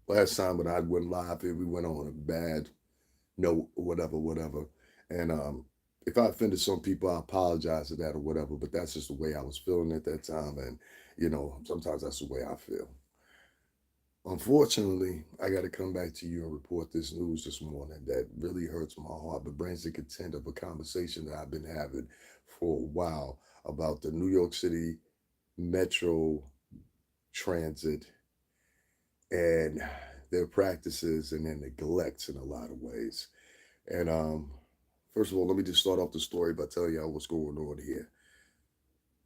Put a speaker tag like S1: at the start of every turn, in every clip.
S1: last time when I went live here, we went on a bad note, or whatever. And if I offended some people, I apologize for that or whatever. But that's just the way I was feeling at that time, and sometimes that's the way I feel. Unfortunately, I got to come back to you and report this news this morning that really hurts my heart, but brings the content of a conversation that I've been having for a while about the New York City Metro Transit and their practices and their neglects in a lot of ways. And first of all, let me just start off the story by telling y'all what's going on here.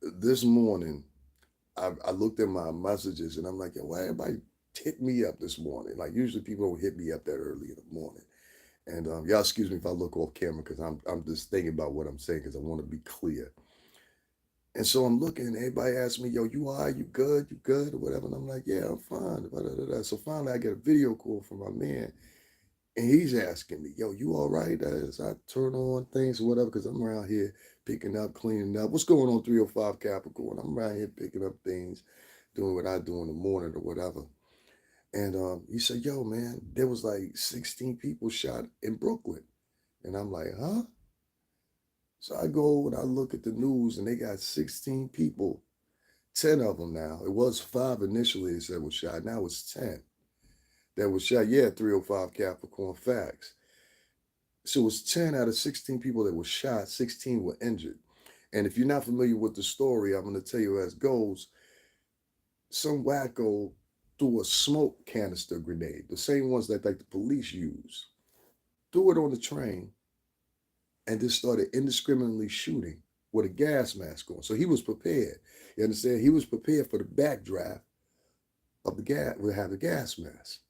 S1: This morning, I looked at my messages and I'm like, yo, why everybody hit me up this morning? Like usually people don't hit me up that early in the morning. And y'all excuse me if I look off camera because I'm just thinking about what I'm saying because I want to be clear. And so I'm looking, and everybody asks me, yo, you all right? You good, or whatever. And I'm like, yeah, I'm fine. Blah, blah, blah, blah. So finally I get a video call from my man, and he's asking me, yo, you all right? As I turn on things or whatever, because I'm around here picking up, cleaning up. What's going on, 305 Capricorn? I'm around here picking up things, doing what I do in the morning or whatever. And he said, yo, man, there was like 16 people shot in Brooklyn. And I'm like, huh? So I go and I look at the news, and they got 16 people, 10 of them now. It was five initially, it said was shot. Now it's 10 that was shot. Yeah, 305 Capricorn facts. So it's 10 out of 16 people that were shot, 16 were injured. And if you're not familiar with the story, I'm going to tell you as goes. Some wacko threw a smoke canister grenade, the same ones that like the police use, threw it on the train, and just started indiscriminately shooting with a gas mask on. So he was prepared. You understand? He was prepared for the backdraft of the gas, would have the gas mask.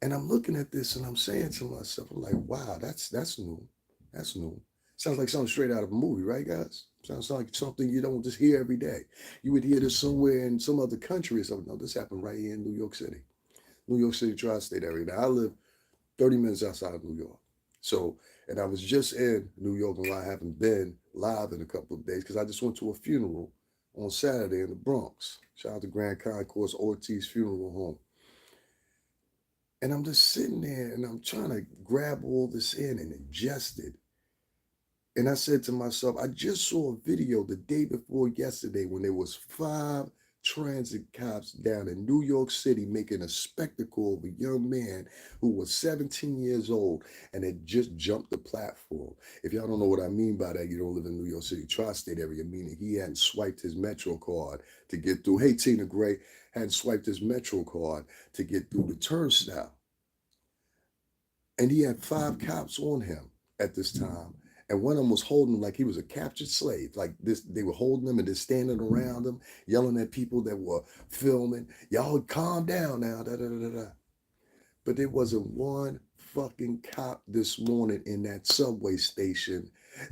S1: And I'm looking at this and I'm saying to myself, I'm like, wow, that's new. That's new. Sounds like something straight out of a movie, right, guys? Sounds like something you don't just hear every day. You would hear this somewhere in some other country or something. No, this happened right here in New York City. New York City tri-state area. Now I live 30 minutes outside of New York. So, and I was just in New York, and I haven't been live in a couple of days because I just went to a funeral on Saturday in the Bronx. Shout out to Grand Concourse Ortiz Funeral Home. And I'm just sitting there and I'm trying to grab all this in and ingest it. And I said to myself, I just saw a video the day before yesterday when there was five transit cops down in New York City making a spectacle of a young man who was 17 years old and had just jumped the platform. If y'all don't know what I mean by that, you don't live in New York City tri-state area, meaning he hadn't swiped his Metro card to get through. Hey, Tina Gray hadn't swiped his Metro card to get through the turnstile. And he had five cops on him at this time. And one of them was holding him like he was a captured slave. Like this, they were holding him and just standing around him, yelling at people that were filming. Y'all calm down now. Da, da, da, da, da. But there wasn't one fucking cop this morning in that subway station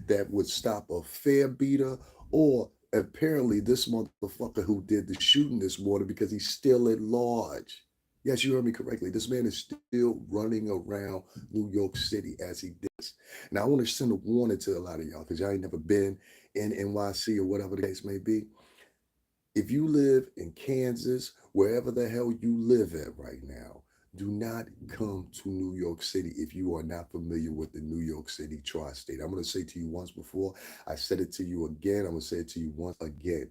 S1: that would stop a fare beater or apparently this motherfucker who did the shooting this morning because he's still at large. Yes, you heard me correctly. This man is still running around New York City as he did this. Now, I want to send a warning to a lot of y'all because y'all ain't never been in NYC or whatever the case may be. If you live in Kansas, wherever the hell you live at right now, do not come to New York City if you are not familiar with the New York City tri-state. I'm going to say to you once before, I said it to you again, I'm going to say it to you once again.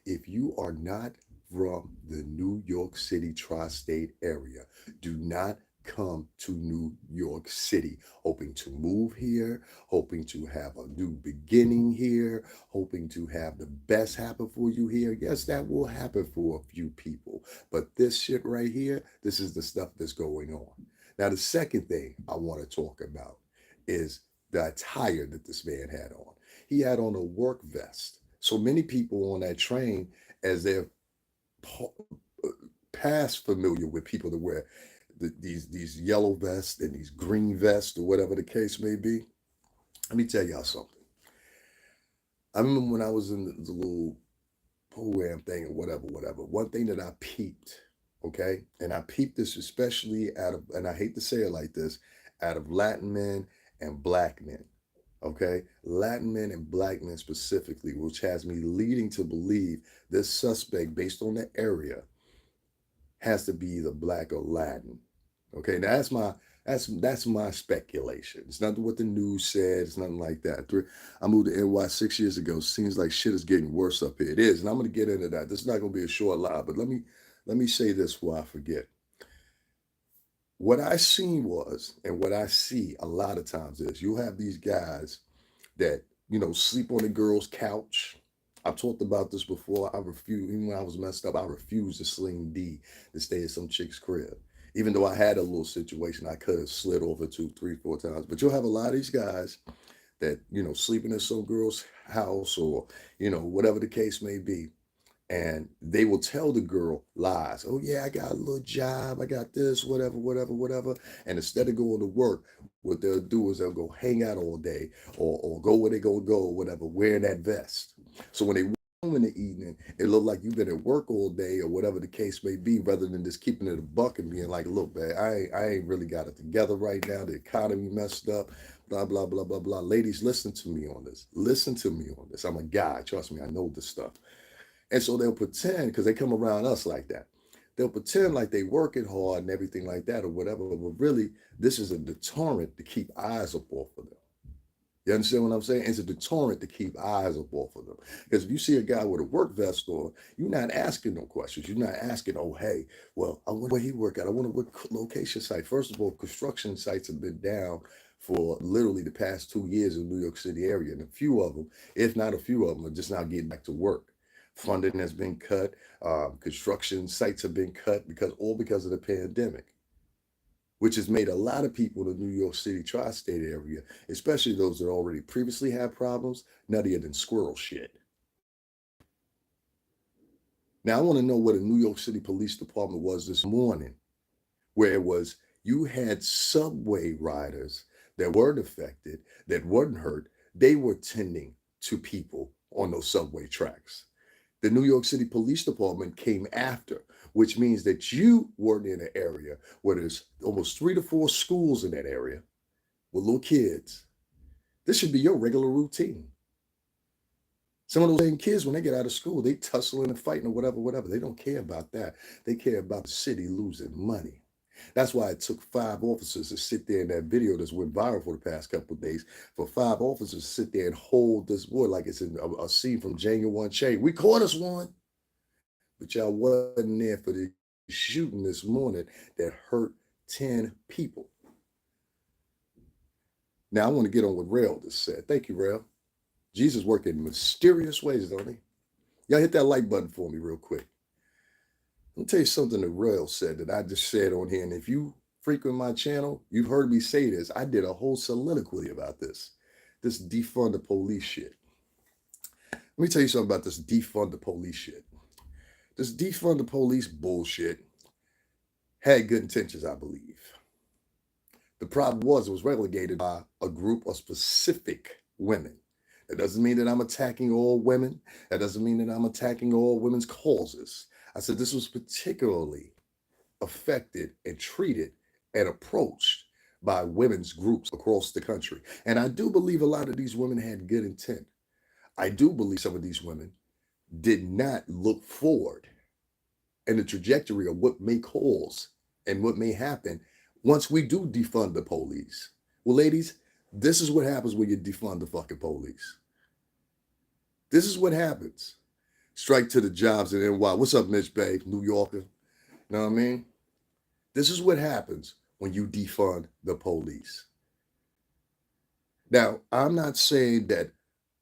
S1: If you are not from the New York City tri-state area, do not come to New York City hoping to move here, hoping to have a new beginning here, hoping to have the best happen for you here. Yes, that will happen for a few people. But this shit right here, this is the stuff that's going on. Now, the second thing I want to talk about is the attire that this man had on. He had on a work vest. So many people on that train, as they're past familiar with people that wear these yellow vests and these green vests or whatever the case may be. Let me tell y'all something. I remember when I was in the little program thing or whatever. One thing that I peeped, okay, and I peeped this especially out of, and I hate to say it like this, out of Latin men and black men. Okay, Latin men and black men specifically, which has me leading to believe this suspect, based on the area, has to be either black or Latin. Okay, now that's my speculation. It's not what the news said. It's nothing like that. I moved to NY 6 years ago. Seems like shit is getting worse up here. It is, and I'm going to get into that. This is not going to be a short live, but let me say this before I forget. What I seen was, and what I see a lot of times is, you'll have these guys that sleep on the girl's couch. I've talked about this before. I refuse, even when I was messed up, I refused to sling D to stay at some chick's crib. Even though I had a little situation, I could have slid over two, three, four times. But you'll have a lot of these guys that sleeping in some girl's house, or whatever the case may be, and they will tell the girl lies. Oh yeah, I got a little job, I got this, whatever, whatever, whatever. And instead of going to work, what they'll do is they'll go hang out all day, or go where they gonna go, or whatever, wearing that vest. So when they home in the evening, it look like you've been at work all day, or whatever the case may be, rather than just keeping it a buck and being like, look, man, I ain't really got it together right now. The economy messed up, blah, blah, blah, blah, blah. Ladies, listen to me on this. Listen to me on this. I'm a guy. Trust me, I know this stuff. And so they'll pretend, because they come around us like that. They'll pretend like they working hard and everything like that or whatever, but really, this is a deterrent to keep eyes up off of them. You understand what I'm saying? It's a deterrent to keep eyes up off of them. Because if you see a guy with a work vest on, you're not asking no questions. You're not asking, oh, hey, well, I wonder where he work at. I wonder what location site. First of all, construction sites have been down for literally the past 2 years in the New York City area. And a few of them, if not a few of them, are just now getting back to work. Funding has been cut. Construction sites have been cut because of the pandemic, which has made a lot of people in the New York City tri-state area, especially those that already previously had problems, nuttier than squirrel shit. Now, I want to know what a New York City Police Department was this morning, where it was you had subway riders that weren't affected, that weren't hurt. They were tending to people on those subway tracks. The New York City Police Department came after, which means that you weren't in an area where there's almost 3 to 4 schools in that area with little kids. This should be your regular routine. Some of those same kids, when they get out of school, they tussling and fighting or whatever, whatever. They don't care about that. They care about the city losing money. That's why it took 5 officers to sit there in that video that's went viral for the past couple of days, for 5 officers to sit there and hold this boy like it's in a scene from Django Unchained. We caught us one, but y'all wasn't there for the shooting this morning that hurt 10 people. Now I want to get on what Rail just said. Thank you, Rail. Jesus worked in mysterious ways, don't he? Y'all hit that like button for me real quick. Let me tell you something that Rail said that I just said on here. And if you frequent my channel, you've heard me say this. I did a whole soliloquy about this defund the police shit. Let me tell you something about this defund the police shit. This defund the police bullshit had good intentions, I believe. The problem was it was relegated by a group of specific women. That doesn't mean that I'm attacking all women. That doesn't mean that I'm attacking all women's causes. I said this was particularly affected and treated and approached by women's groups across the country. And I do believe a lot of these women had good intent. I do believe some of these women did not look forward in the trajectory of what may cause and what may happen once we do defund the police. Well, ladies, this is what happens when you defund the fucking police. This is what happens. Strike to the jobs in NY. What's up, Mitch Bay, New Yorker? You know what I mean? This is what happens when you defund the police. Now, I'm not saying that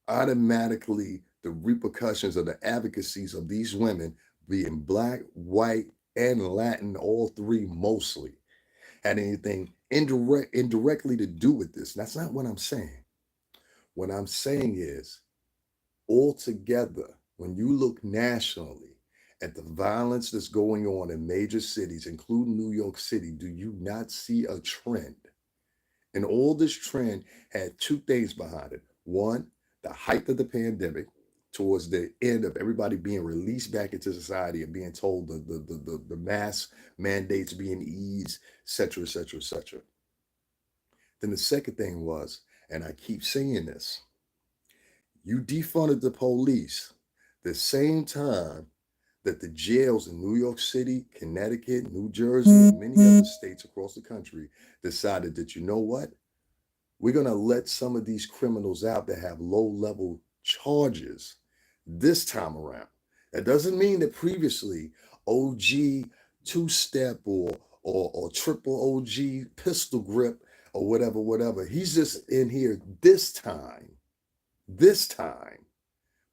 S1: automatically the repercussions of the advocacies of these women, being black, white, and Latin, all three mostly, had anything indirectly to do with this. That's not what I'm saying. What I'm saying is, altogether, when you look nationally at the violence that's going on in major cities, including New York City, do you not see a trend? And all this trend had 2 things behind it. One, the height of the pandemic, towards the end of everybody being released back into society and being told the mass mandates being eased, et cetera, et cetera, et cetera. Then the second thing was, and I keep saying this, you defunded the police the same time that the jails in New York City, Connecticut, New Jersey, and many other states across the country decided that, you know what? We're going to let some of these criminals out that have low level charges this time around. That doesn't mean that previously OG two step or triple OG pistol grip or whatever. He's just in here this time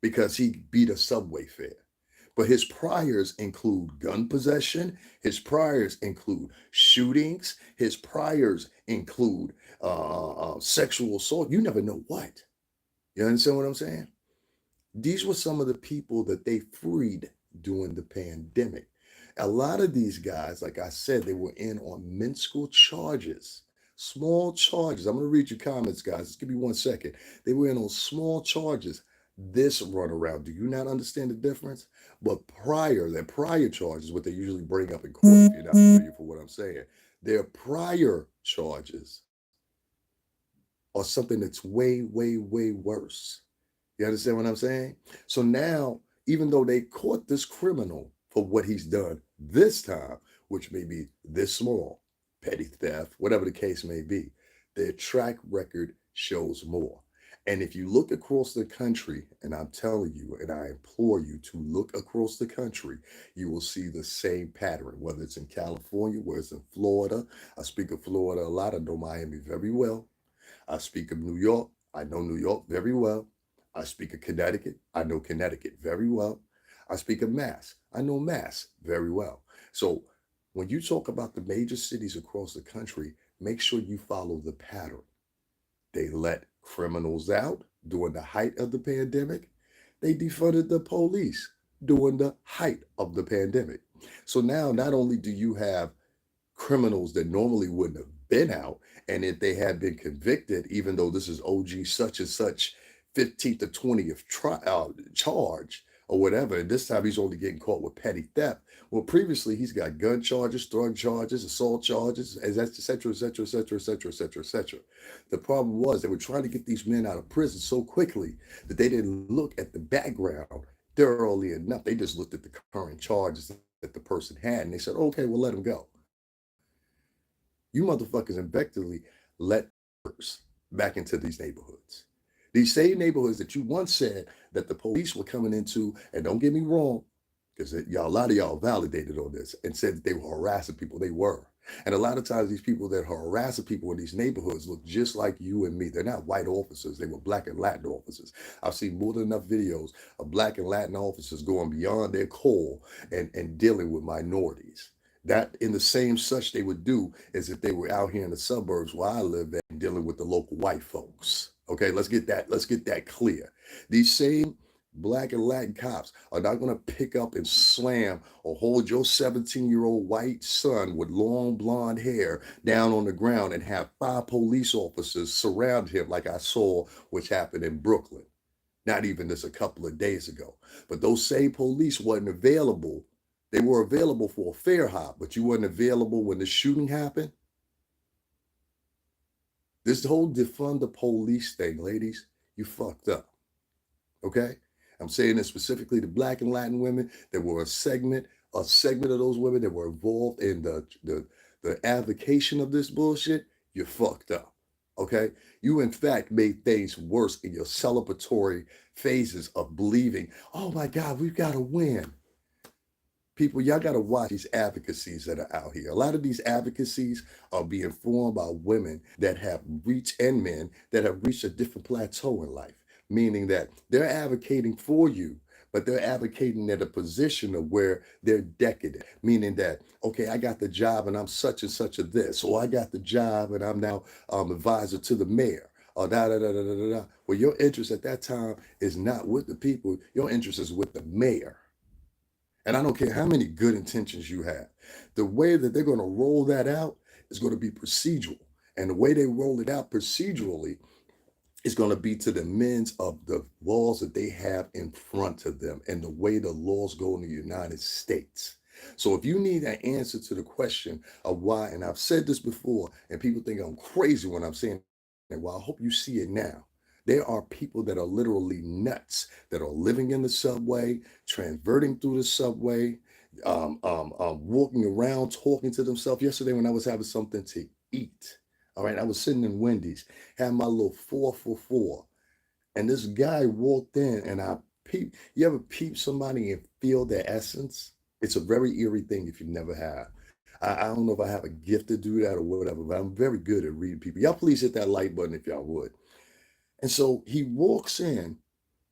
S1: because he beat a subway fare. But his priors include gun possession. His priors include shootings. His priors include sexual assault. You never know what. You understand what I'm saying? These were some of the people that they freed during the pandemic. A lot of these guys, like I said, they were in on minuscule charges, small charges. I'm going to read your comments, guys. Just give me 1 second. They were in on small charges. This runaround, do you not understand the difference? But their prior charges, what they usually bring up in court, if you're not familiar for what I'm saying, their prior charges are something that's way worse. You understand what I'm saying? So now, even though they caught this criminal for what he's done this time, which may be this small, petty theft, whatever the case may be, their track record shows more. And if you look across the country, and I'm telling you, and I implore you to look across the country, you will see the same pattern, whether it's in California, whether it's in Florida. I speak of Florida a lot. I know Miami very well. I speak of New York. I know New York very well. I speak of Connecticut. I know Connecticut very well. I speak of Mass. I know Mass very well. So when you talk about the major cities across the country, make sure you follow the pattern. They let criminals out during the height of the pandemic. They defunded the police during the height of the pandemic. So now not only do you have criminals that normally wouldn't have been out. And if they had been convicted, even though this is OG such and such 15th to 20th charge or whatever, and this time he's only getting caught with petty theft. Well, previously he's got gun charges, drug charges, assault charges, et cetera, et cetera, et cetera, et cetera, et cetera, et cetera. The problem was they were trying to get these men out of prison so quickly that they didn't look at the background thoroughly enough. They just looked at the current charges that the person had and they said, okay, we'll let him go. You motherfuckers effectively let back into these neighborhoods. These same neighborhoods that you once said that the police were coming into, and don't get me wrong, because y'all, a lot of y'all validated on this and said that they were harassing people. They were. And a lot of times these people that are harassing people in these neighborhoods look just like you and me. They're not white officers. They were black and Latin officers. I've seen more than enough videos of black and Latin officers going beyond their call and dealing with minorities. That in the same such they would do as if they were out here in the suburbs where I live at dealing with the local white folks. Okay, let's get that clear. These same black and Latin cops are not going to pick up and slam or hold your 17-year-old white son with long blonde hair down on the ground and have 5 police officers surround him like I saw which happened in Brooklyn. Not even just a couple of days ago. But those same police wasn't available. They were available for a fair hop, but you weren't available when the shooting happened. This whole defund the police thing, ladies, you fucked up. Okay? I'm saying this specifically to black and Latin women. There were a segment of those women that were involved in the advocation of this bullshit. You fucked up. Okay? You in fact made things worse in your celebratory phases of believing, oh my God, we've got to win. People, y'all got to watch these advocacies that are out here. A lot of these advocacies are being formed by women that have reached, and men that have reached a different plateau in life, meaning that they're advocating for you, but they're advocating at a position of where they're decadent, meaning that, okay, I got the job and I'm such and such a this, or I got the job and I'm now advisor to the mayor. Or da da da da da da. Well, your interest at that time is not with the people. Your interest is with the mayor. And I don't care how many good intentions you have. The way that they're going to roll that out is going to be procedural. And the way they roll it out procedurally is going to be to the means of the laws that they have in front of them and the way the laws go in the United States. So if you need an answer to the question of why, and I've said this before, and people think I'm crazy when I'm saying it, well, I hope you see it now. There are people that are literally nuts that are living in the subway, transverting through the subway, walking around, talking to themselves. Yesterday, when I was having something to eat, all right, I was sitting in Wendy's, had my little 4 for $4, and this guy walked in, and I peep. You ever peep somebody and feel their essence? It's a very eerie thing if you never have. I don't know if I have a gift to do that or whatever, but I'm very good at reading people. Y'all please hit that like button if y'all would. And so he walks in,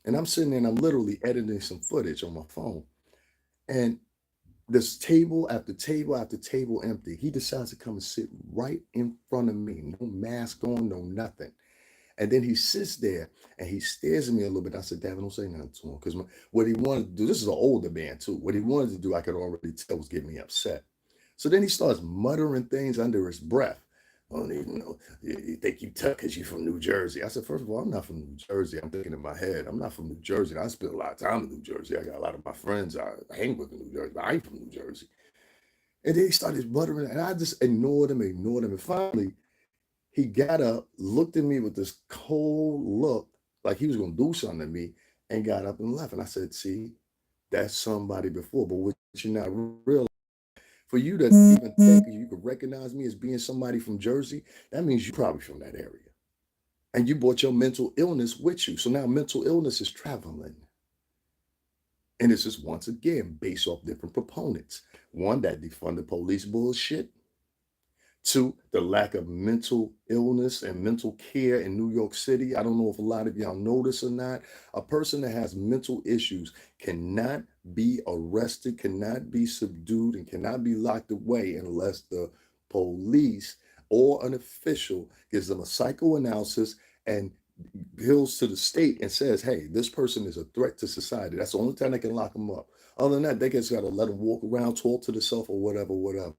S1: and I'm sitting there and I'm literally editing some footage on my phone. And this table after table after table empty. He decides to come and sit right in front of me. No mask on, no nothing. And then he sits there and he stares at me a little bit. I said, Davin, don't say nothing to him. Because what he wanted to do, this is an older man too. What he wanted to do, I could already tell was get me upset. So then he starts muttering things under his breath. Oh, you think you tough because you're from New Jersey. I said, first of all, I'm not from New Jersey. I'm thinking in my head, I'm not from New Jersey. I spent a lot of time in New Jersey. I got a lot of my friends I hang with in New Jersey, but I ain't from New Jersey. And then he started muttering, and I just ignored him, ignored him. And finally, he got up, looked at me with this cold look, like he was going to do something to me, and got up and left. And I said, see, that's somebody before. But what you're not realizing, for you to even think you could recognize me as being somebody from Jersey, that means you're probably from that area. And you brought your mental illness with you. So now mental illness is traveling. And it's just once again based off different proponents. One, that defunded police bullshit. Two, the lack of mental illness and mental care in New York City. I don't know if a lot of y'all know this or not. A person that has mental issues cannot be arrested, cannot be subdued, and cannot be locked away unless the police or an official gives them a psychoanalysis and bills to the state and says, hey, this person is a threat to society. That's the only time they can lock them up. Other than that, they just got to let them walk around, talk to themselves or whatever, whatever.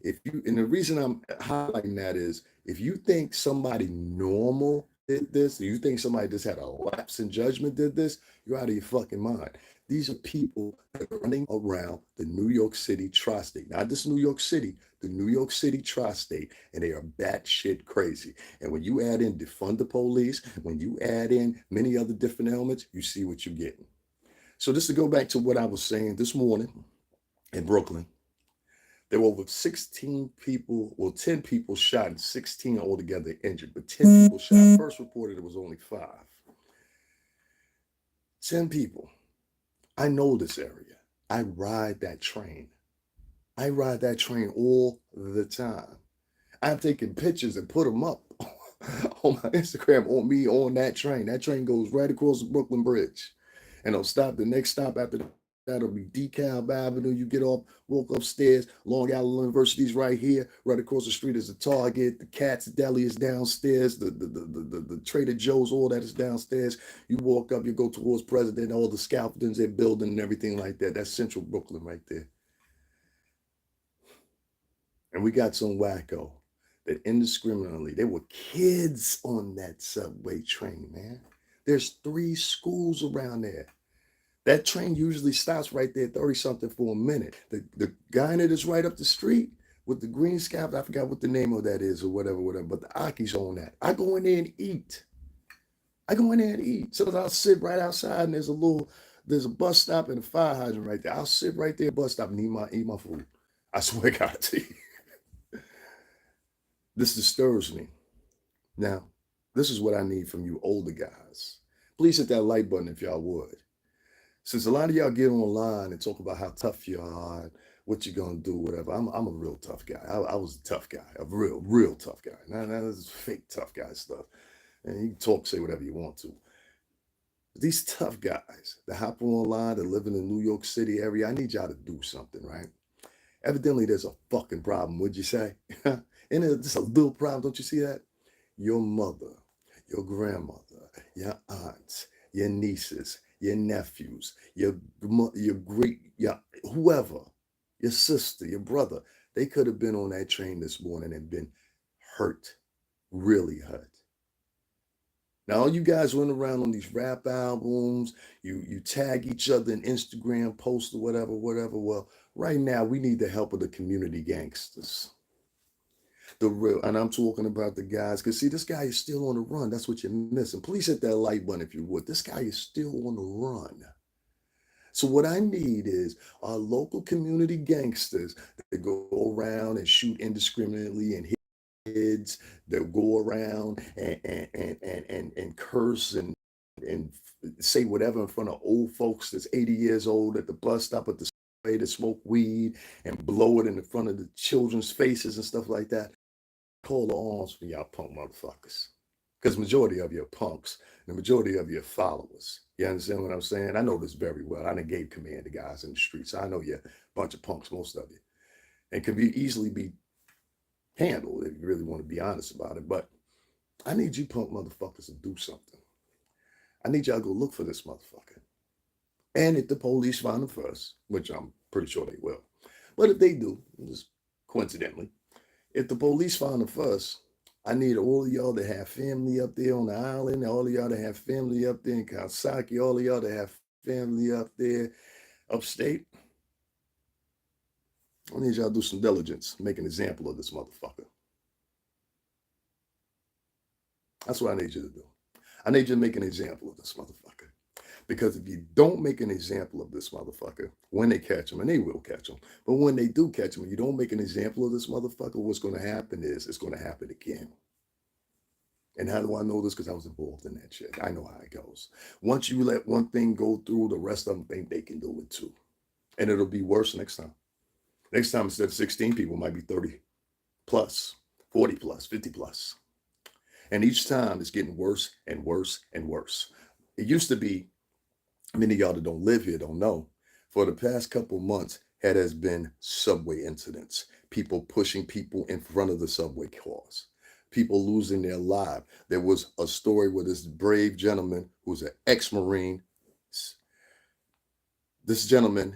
S1: If you, and the reason I'm highlighting that is if you think somebody normal did this, you think somebody just had a lapse in judgment did this, you're out of your fucking mind. These are people that are running around the New York City tri-state, not just New York City, the New York City tri-state, and they are batshit crazy. And when you add in defund the police, when you add in many other different elements, you see what you're getting. So just to go back to what I was saying this morning in Brooklyn, there were over 16 people, well, 10 people shot and 16 altogether injured, but 10 people shot. First reported it was only 5. 10 people. I know this area. I ride that train. I ride that train all the time. I've taken pictures and put them up on my Instagram on me on that train. That train goes right across the Brooklyn Bridge. And it'll stop. The next stop after that'll be DeKalb Avenue. You get off, walk upstairs. Long Island University's right here. Right across the street is the Target. The Cat's Deli is downstairs. The Trader Joe's, all that is downstairs. You walk up, you go towards President, all the scaffoldings they're building and everything like that. That's Central Brooklyn right there. And we got some wacko that indiscriminately, there were kids on that subway train, man. There's 3 schools around there. That train usually stops right there, 30 something for a minute. The guy that is right up the street with the green scaffold, I forgot what the name of that is or whatever, but the Aki's on that. I go in there and eat. So I'll sit right outside and there's a bus stop and a fire hydrant right there. I'll sit right there, bus stop, and eat my food. I swear to God to you. This disturbs me. Now, this is what I need from you older guys. Please hit that like button if y'all would. Since a lot of y'all get online and talk about how tough you are, what you're gonna do, whatever. I'm a real tough guy. I was a tough guy, a real tough guy. Now this is fake tough guy stuff. And you can talk, say whatever you want to. These tough guys that hop online, that live in the New York City area, I need y'all to do something, right? Evidently, there's a fucking problem, would you say? And it's just a little problem, don't you see that? Your mother, your grandmother, your aunts, your nieces, your nephews, your whoever, your sister, your brother, they could have been on that train this morning and been hurt, really hurt. Now, all you guys run around on these rap albums, you tag each other in Instagram posts or whatever. Well, right now we need the help of the community gangsters. The real, and I'm talking about the guys, because see, this guy is still on the run. That's what you're missing. Please hit that like button if you would. This guy is still on the run. So what I need is our local community gangsters that go around and shoot indiscriminately and hit kids, that go around and curse and say whatever in front of old folks that's 80 years old at the bus stop at the way to smoke weed and blow it in the front of the children's faces and stuff like that. Call the arms for y'all punk motherfuckers. Because majority of you are punks, and the majority of you are followers. You understand what I'm saying? I know this very well. I done gave command to guys in the streets. So I know you're a bunch of punks, most of you. And can be easily be handled if you really want to be honest about it. But I need you punk motherfuckers to do something. I need y'all to go look for this motherfucker. And if the police find him first, which I'm pretty sure they will. But if they do, just coincidentally, if the police find him first, I need all of y'all to have family up there on the island, all of y'all to have family up there in Kawasaki, all of y'all to have family up there upstate. I need y'all to do some diligence, make an example of this motherfucker. That's what I need you to do. I need you to make an example of this motherfucker. Because if you don't make an example of this motherfucker, when they catch him, and they will catch him, but when they do catch him, and you don't make an example of this motherfucker, what's going to happen is it's going to happen again. And how do I know this? Because I was involved in that shit. I know how it goes. Once you let one thing go through, the rest of them think they can do it too. And it'll be worse next time. Next time, instead of 16 people, might be 30 plus, 40 plus, 50 plus. And each time it's getting worse and worse and worse. It used to be, many of y'all that don't live here don't know, for the past couple months, it has been subway incidents, people pushing people in front of the subway cars, people losing their life. There was a story where this brave gentleman who's an ex-Marine, this gentleman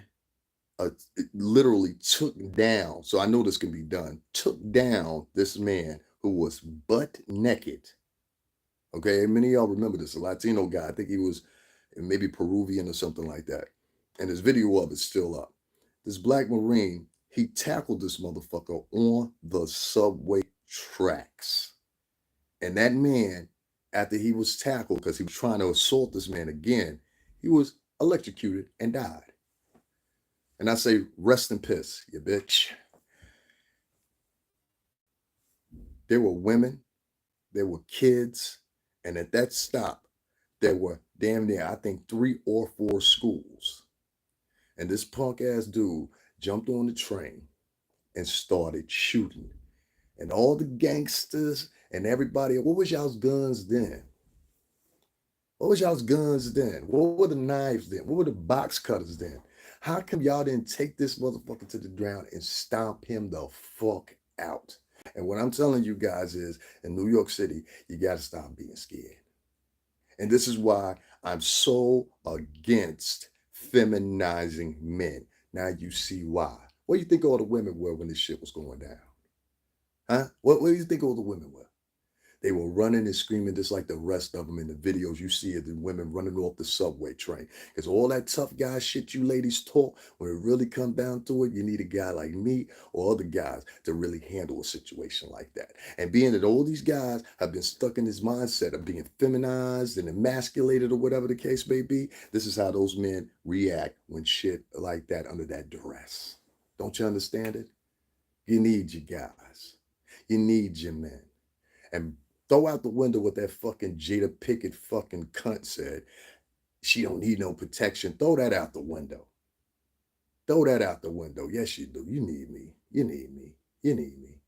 S1: literally took down, so I know this can be done, took down this man who was butt naked. Okay, many of y'all remember this, a Latino guy. I think he was maybe Peruvian or something like that. And his video of it's still up. This black Marine, he tackled this motherfucker on the subway tracks. And that man, after he was tackled, because he was trying to assault this man again, he was electrocuted and died. And I say, rest in piss, you bitch. There were women, there were kids, and at that stop, there were damn near, I think, 3 or 4 schools. And this punk ass dude jumped on the train and started shooting. And all the gangsters and everybody, what was y'all's guns then? What was y'all's guns then? What were the knives then? What were the box cutters then? How come y'all didn't take this motherfucker to the ground and stomp him the fuck out? And what I'm telling you guys is, in New York City, you got to stop being scared. And this is why I'm so against feminizing men. Now you see why. What do you think all the women were when this shit was going down? Huh? What do you think all the women were? They were running and screaming just like the rest of them in the videos you see of the women running off the subway train. Because all that tough guy shit you ladies talk, when it really comes down to it, you need a guy like me or other guys to really handle a situation like that. And being that all these guys have been stuck in this mindset of being feminized and emasculated or whatever the case may be, this is how those men react when shit like that under that duress. Don't you understand it? You need your guys. You need your men. And throw out the window what that fucking Jada Pickett fucking cunt said. She don't need no protection. Throw that out the window. Throw that out the window. Yes, you do. You need me. You need me. You need me.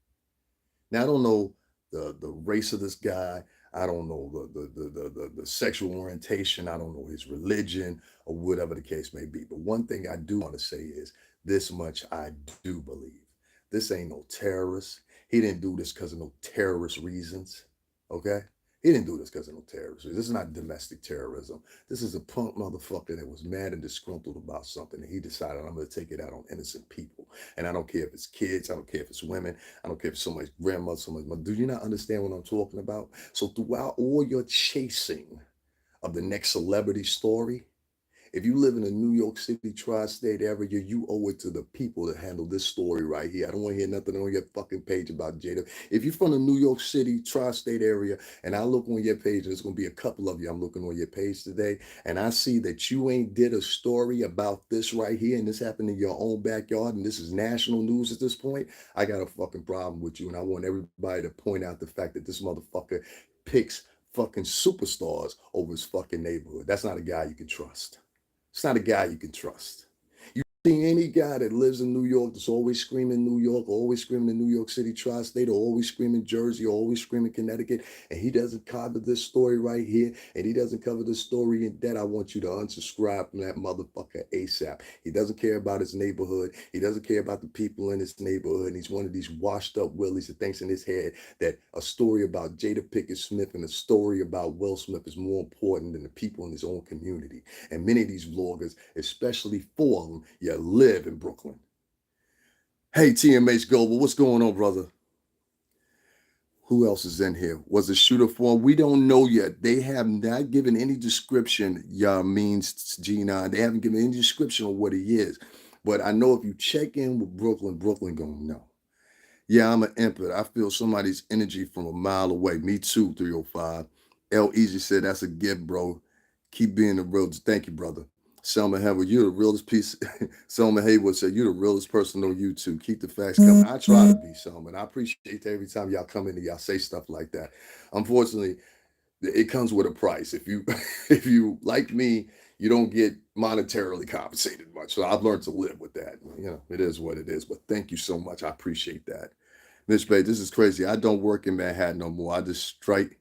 S1: Now, I don't know the race of this guy. I don't know the sexual orientation. I don't know his religion or whatever the case may be. But one thing I do want to say is this much I do believe. This ain't no terrorist. He didn't do this because of no terrorist reasons. Okay? He didn't do this because of no terrorism. This is not domestic terrorism. This is a punk motherfucker that was mad and disgruntled about something, and he decided, I'm going to take it out on innocent people. And I don't care if it's kids. I don't care if it's women. I don't care if it's somebody's grandmother, somebody's mother. Do you not understand what I'm talking about? So throughout all your chasing of the next celebrity story, If you live in the New York City tri-state area, you owe it to the people to handle this story right here. I don't want to hear nothing on your fucking page about Jada. If you're from the New York City tri-state area, and I look on your page, and there's going to be a couple of you, I'm looking on your page today, and I see that you ain't did a story about this right here, and this happened in your own backyard, and this is national news at this point, I got a fucking problem with you, and I want everybody to point out the fact that this motherfucker picks fucking superstars over his fucking neighborhood. That's not a guy you can trust. It's not a guy you can trust. You see any guy that lives in New York that's always screaming New York, or always screaming the New York City tri-state, or always screaming Jersey, or always screaming Connecticut, and he doesn't cover this story right here, and he doesn't cover this story in that, I want you to unsubscribe from that motherfucker ASAP. He doesn't care about his neighborhood. He doesn't care about the people in his neighborhood. And he's one of these washed up willies that thinks in his head that a story about Jada Pinkett Smith and a story about Will Smith is more important than the people in his own community. And many of these vloggers, especially four of them, you live in Brooklyn. Hey, TMH Global, what's going on, brother? Who else is in here? Was it shooter form? We don't know yet. They have not given any description, means Gina. They haven't given any description of what he is. But I know if you check in with Brooklyn, Brooklyn gonna know. Yeah, I'm an empath. I feel somebody's energy from a mile away. Me too, 305. L Easy said, that's a gift, bro. Keep being the real. Thank you, brother. Selma Hayward, you're the realest piece. Selma Hayward said, you're the realest person on YouTube. Keep the facts coming. I try to be, Selma, and I appreciate every time y'all come in and y'all say stuff like that. Unfortunately, it comes with a price. If you if you like me, you don't get monetarily compensated much. So I've learned to live with that. It is what it is. But thank you so much. I appreciate that. Miss Bay, this is crazy. I don't work in Manhattan no more. I just strike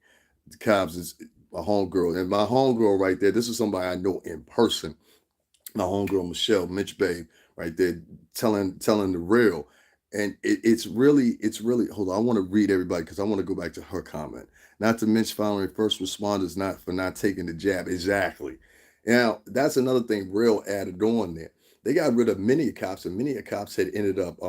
S1: the cops as my homegirl. And my homegirl right there, this is somebody I know in person. My homegirl Michelle, Mitch Babe, right there, telling the real. And it's really, hold on, I want to read everybody because I want to go back to her comment. Not to mention following first responders not taking the jab. Exactly. Now, that's another thing real added on there. They got rid of many cops, and many cops had ended up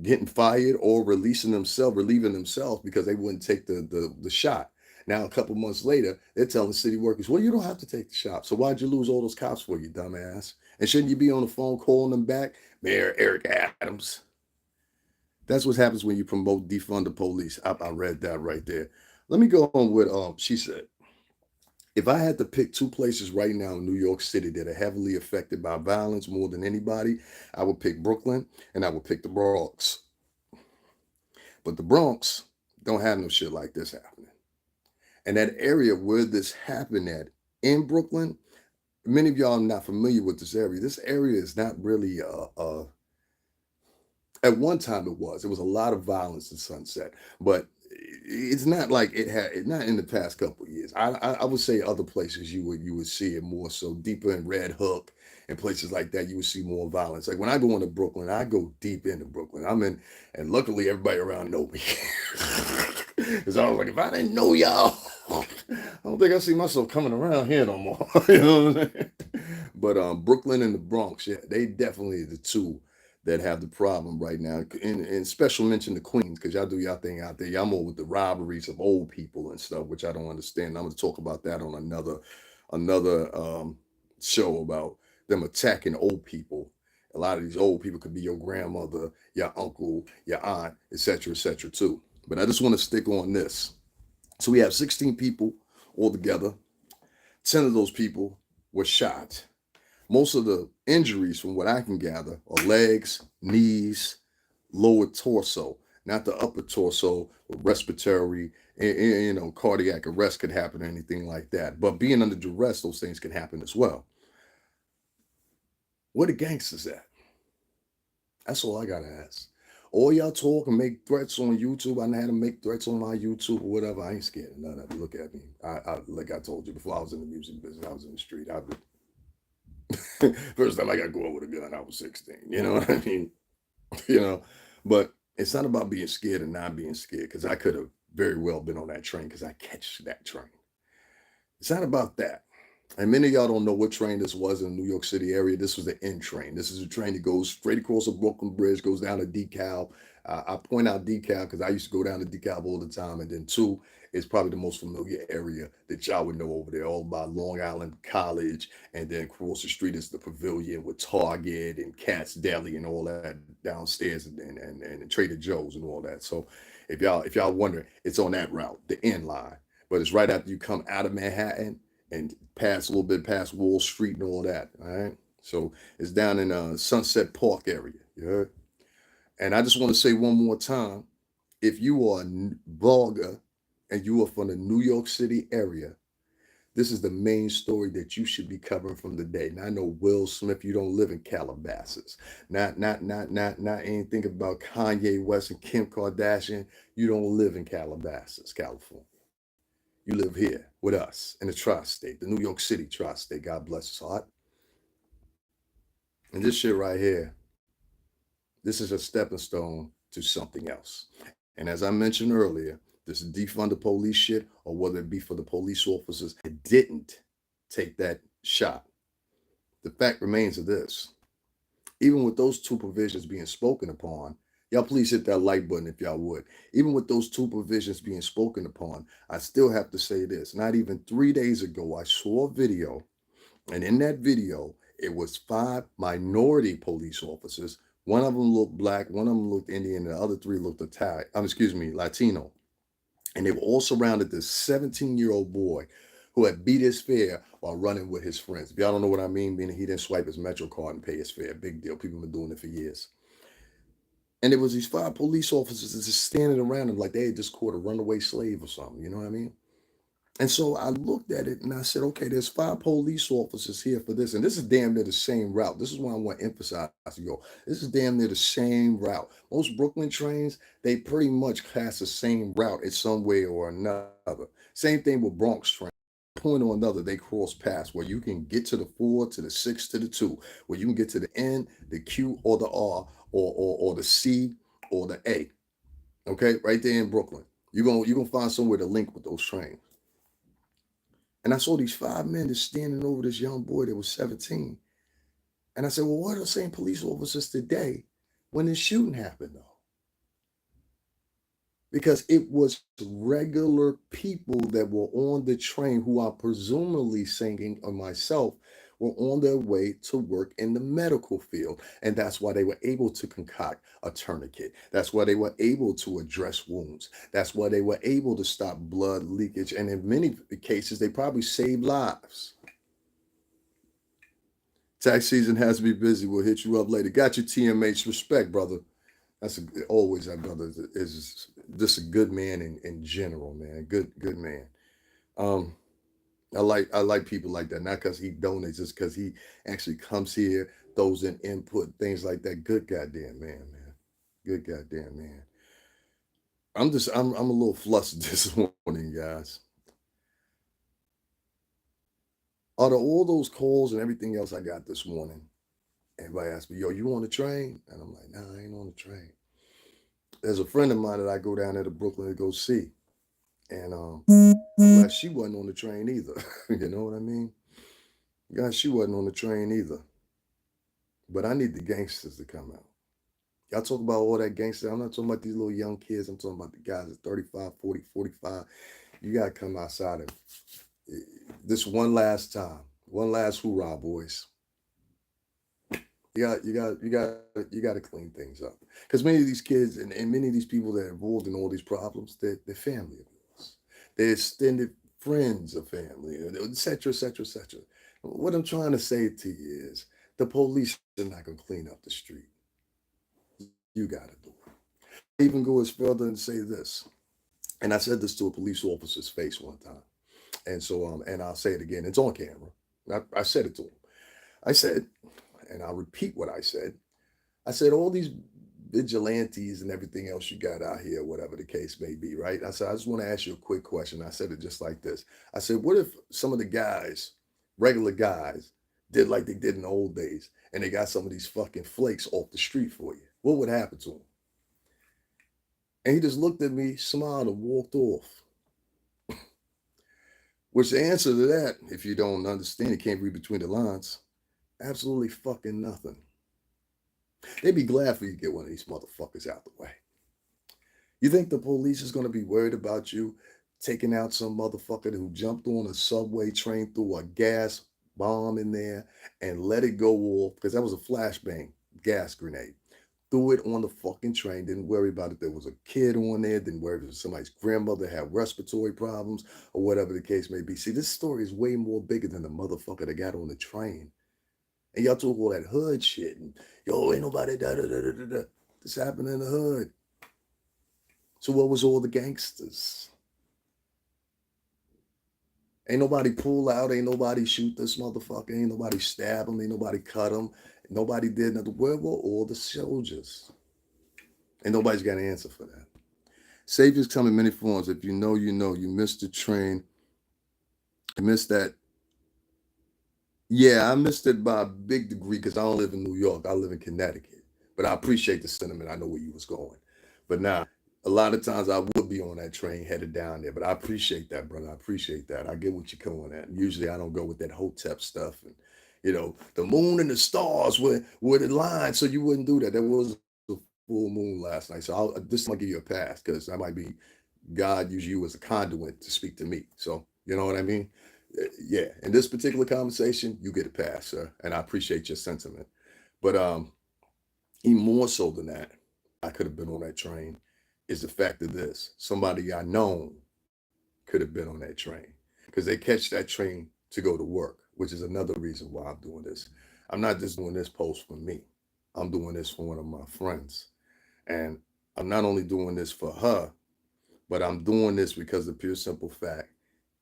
S1: getting fired or relieving themselves because they wouldn't take the shot. Now, a couple months later, they're telling city workers, well, you don't have to take the shot. So why'd you lose all those cops for, you dumbass? And shouldn't you be on the phone calling them back? Mayor Eric Adams. That's what happens when you promote defund the police. I read that right there. Let me go on with, she said, if I had to pick two places right now in New York City that are heavily affected by violence more than anybody, I would pick Brooklyn and I would pick the Bronx. But the Bronx don't have no shit like this happening. And that area where this happened at in Brooklyn, many of y'all are not familiar with this area. This area is not really at one time it was a lot of violence in Sunset, but it's not like it had, not in the past couple of years. I would say other places you would see it more so deeper in Red Hook and places like that. You would see more violence. Like when I go into Brooklyn, I go deep into Brooklyn. I'm in, and luckily everybody around know me. Because I was like, if I didn't know y'all, I don't think I see myself coming around here no more. You know what I'm saying? But Brooklyn and the Bronx, yeah, they definitely the two that have the problem right now. And special mention to Queens, because y'all do y'all thing out there. Y'all more with the robberies of old people and stuff, which I don't understand. I'm going to talk about that on another show about them attacking old people. A lot of these old people could be your grandmother, your uncle, your aunt, etc., too. But I just want to stick on this. So we have 16 people altogether. 10 of those people were shot. Most of the injuries, from what I can gather, are legs, knees, lower torso, not the upper torso, respiratory, and cardiac arrest could happen or anything like that. But being under duress, those things can happen as well. Where the gangsters at? That's all I gotta ask. All y'all talk and make threats on YouTube. I know how to make threats on my YouTube or whatever. I ain't scared of none of it. Look at me. I like I told you before, I was in the music business. I was in the street. First time I got going with a gun, I was 16. You know what I mean? But it's not about being scared and not being scared, because I could have very well been on that train because I catch that train. It's not about that. And many of y'all don't know what train this was in the New York City area. This was the N train. This is a train that goes straight across the Brooklyn Bridge, goes down to DeKalb, I point out DeKalb because I used to go down to DeKalb all the time. And then two, it's probably the most familiar area that y'all would know over there, all by Long Island College. And then across the street is the Pavilion with Target and Cat's Deli and all that downstairs, and Trader Joe's and all that. So if y'all wondering, it's on that route, the N line. But it's right after you come out of Manhattan and pass a little bit past Wall Street and all that. All right. So it's down in Sunset Park area. You heard? And I just want to say one more time, if you are a blogger and you are from the New York City area, this is the main story that you should be covering from the day. Now I know Will Smith, you don't live in Calabasas. Not anything about Kanye West and Kim Kardashian. You don't live in Calabasas, California. You live here with us in the tri-state, the New York City tri-state. God bless his heart. And this shit right here, this is a stepping stone to something else. And as I mentioned earlier, this defund the police shit, or whether it be for the police officers that didn't take that shot, the fact remains of this. Even with those two provisions being spoken upon, y'all please hit that like button if y'all would. Even with those two provisions being spoken upon, I still have to say this. Not even 3 days ago, I saw a video, and in that video, it was 5 minority police officers. One of them looked black, one of them looked Indian, and the other 3 looked Latino. And they were all surrounded this 17-year-old boy who had beat his fare while running with his friends. If y'all don't know what I meaning he didn't swipe his Metro card and pay his fare. Big deal. People have been doing it for years. And there was these 5 police officers just standing around him like they had just caught a runaway slave or something. You know what I mean? And so I looked at it and I said, okay, there's 5 police officers here for this. And this is damn near the same route. This is why I want to emphasize, yo, this is damn near the same route. Most Brooklyn trains, they pretty much pass the same route in some way or another. Same thing with Bronx trains. Point or another, they cross paths where you can get to the 4, to the 6, to the 2, where you can get to the N, the Q, or the R, or the C, or the A. Okay, right there in Brooklyn. You're gonna find somewhere to link with those trains. And I saw these 5 men just standing over this young boy that was 17. And I said, well, what are the same police officers today when this shooting happened, though? Because it was regular people that were on the train who are presumably singing, or myself, were on their way to work in the medical field. And that's why they were able to concoct a tourniquet. That's why they were able to address wounds. That's why they were able to stop blood leakage. And in many cases, they probably saved lives. Tax season has to be busy. We'll hit you up later. Got your TMH. Respect, brother. Always that brother is just a good man in general, man. Good man. Um, I like people like that, not because he donates, just because he actually comes here, throws in input, things like that. Good goddamn man. Good goddamn man. I'm a little flustered this morning, guys. Out of all those calls and everything else I got this morning, everybody asked me, yo, you on the train? And I'm like, nah, I ain't on the train. There's a friend of mine that I go down there to Brooklyn to go see. And I'm glad she wasn't on the train either. You know what I mean? God, she wasn't on the train either. But I need the gangsters to come out. Y'all talk about all that gangster. I'm not talking about these little young kids. I'm talking about the guys at 35, 40, 45. You got to come outside and this one last time. One last hoorah, boys. You got to clean things up. Because many of these kids and many of these people that are involved in all these problems, they're family of yours. They're extended friends of family, et cetera, et cetera, et cetera. What I'm trying to say to you is the police are not going to clean up the street. You got to do it. I even go as further and say this, and I said this to a police officer's face one time, and so and I'll say it again. It's on camera. I said it to him. I said, and I'll repeat what I said. I said all these vigilantes and everything else you got out here, whatever the case may be, right? I said I just want to ask you a quick question. I said it just like this. I said, what if some of the guys, regular guys, did like they did in the old days, and they got some of these fucking flakes off the street for you? What would happen to them? And he just looked at me, smiled, and walked off. Which the answer to that, if you don't understand, you can't read between the lines, absolutely fucking nothing. They'd be glad for you to get one of these motherfuckers out the way. You think the police is going to be worried about you taking out some motherfucker who jumped on a subway train, threw a gas bomb in there and let it go off because that was a flashbang gas grenade? Threw it on the fucking train, didn't worry about it. There was a kid on there, didn't worry if somebody's grandmother had respiratory problems or whatever the case may be. See, this story is way more bigger than the motherfucker that got on the train. And y'all talk all that hood shit and yo, ain't nobody da da da da da da. This happened in the hood. So what was all the gangsters? Ain't nobody pull out, ain't nobody shoot this motherfucker, ain't nobody stab him, ain't nobody cut him, nobody did nothing. Where were all the soldiers? And nobody's got an answer for that. Saviors come in many forms. If you know, you know. You missed the train. You missed that. Yeah, I missed it by a big degree because I don't live in New York. I live in Connecticut. But I appreciate the sentiment. I know where you was going. But now, a lot of times I would be on that train headed down there. But I appreciate that, brother. I appreciate that. I get what you're going at. Usually I don't go with that hotep stuff and the moon and the stars were the line, so you wouldn't do that. There was a full moon last night. So this might give you a pass because I might be God use you as a conduit to speak to me. So you know what I mean? Yeah. In this particular conversation, you get a pass, sir. And I appreciate your sentiment. But even more so than that, I could have been on that train is the fact of this. Somebody I known could have been on that train because they catch that train to go to work, which is another reason why I'm doing this. I'm not just doing this post for me. I'm doing this for one of my friends. And I'm not only doing this for her, but I'm doing this because of the pure simple fact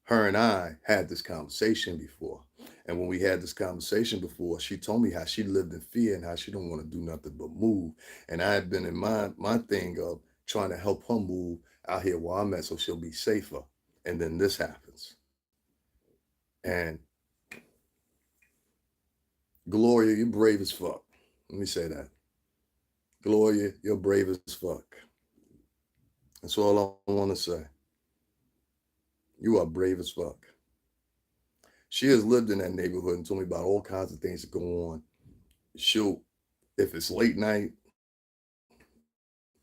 S1: her and I had this conversation before. And when we had this conversation before, she told me how she lived in fear and how she don't want to do nothing but move. And I had been in my thing of trying to help her move out here where I'm at so she'll be safer. And then this happens. And Gloria, you're brave as fuck. Let me say that. Gloria, you're brave as fuck. That's all I want to say. You are brave as fuck. She has lived in that neighborhood and told me about all kinds of things that go on. She'll, if it's late night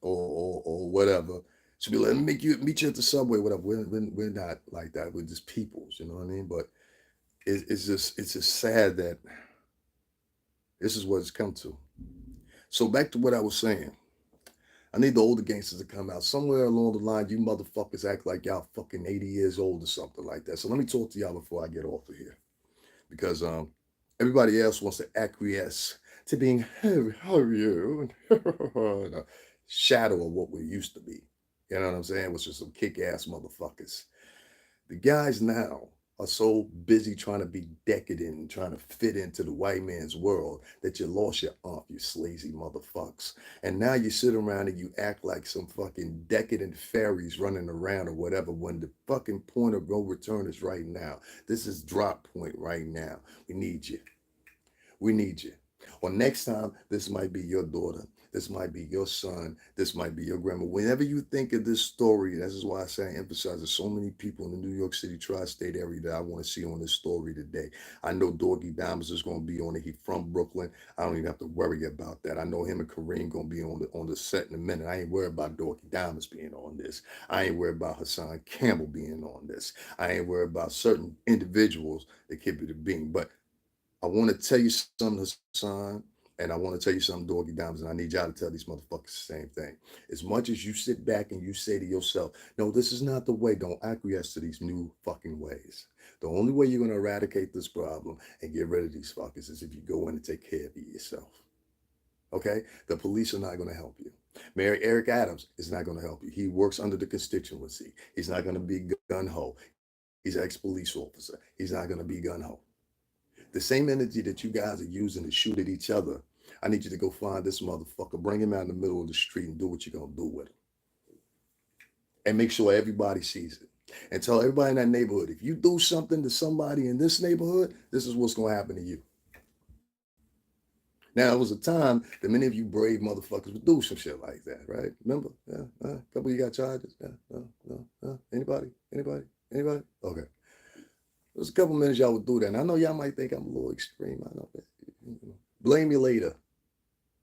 S1: or whatever, she'll be like, let me meet you at the subway, whatever. We're not like that. We're just peoples, you know what I mean? But it's just sad that this is what it's come to. So back to what I was saying. I need the older gangsters to come out. Somewhere along the line, you motherfuckers act like y'all fucking 80 years old or something like that. So let me talk to y'all before I get off of here. Because everybody else wants to acquiesce to being how are you? Shadow of what we used to be. You know what I'm saying? Which is some kick-ass motherfuckers. The guys now are so busy trying to be decadent and trying to fit into the white man's world that you lost your ump, you slazy motherfucks. And now you sit around and you act like some fucking decadent fairies running around or whatever when the fucking point of no return is right now. This is drop point right now. We need you. We need you. Or next time, this might be your daughter. This might be your son. This might be your grandma. Whenever you think of this story, this is why I say I emphasize there's so many people in the New York City tri-state area that I want to see on this story today. I know Doggy Diamonds is going to be on it. He's from Brooklyn. I don't even have to worry about that. I know him and Kareem going to be on the set in a minute. I ain't worried about Doggy Diamonds being on this. I ain't worried about Hassan Campbell being on this. I ain't worried about certain individuals that could be the being. But I want to tell you something, Hassan, and I want to tell you something, Doggy Diamonds, and I need y'all to tell these motherfuckers the same thing. As much as you sit back and you say to yourself, no, this is not the way, don't acquiesce to these new fucking ways. The only way you're going to eradicate this problem and get rid of these fuckers is if you go in and take care of it yourself. Okay? The police are not going to help you. Mayor Eric Adams is not going to help you. He works under the constituency. He's not going to be gun-ho. He's an ex-police officer. He's not going to be gun-ho. The same energy that you guys are using to shoot at each other, I need you to go find this motherfucker, bring him out in the middle of the street and do what you're going to do with him. And make sure everybody sees it. And tell everybody in that neighborhood, if you do something to somebody in this neighborhood, this is what's going to happen to you. Now, there was a time that many of you brave motherfuckers would do some shit like that, right? Remember? Yeah, a couple of you got charges? Yeah, no. Anybody? Okay. There's a couple minutes y'all would do that. And I know y'all might think I'm a little extreme. I know that. Blame me later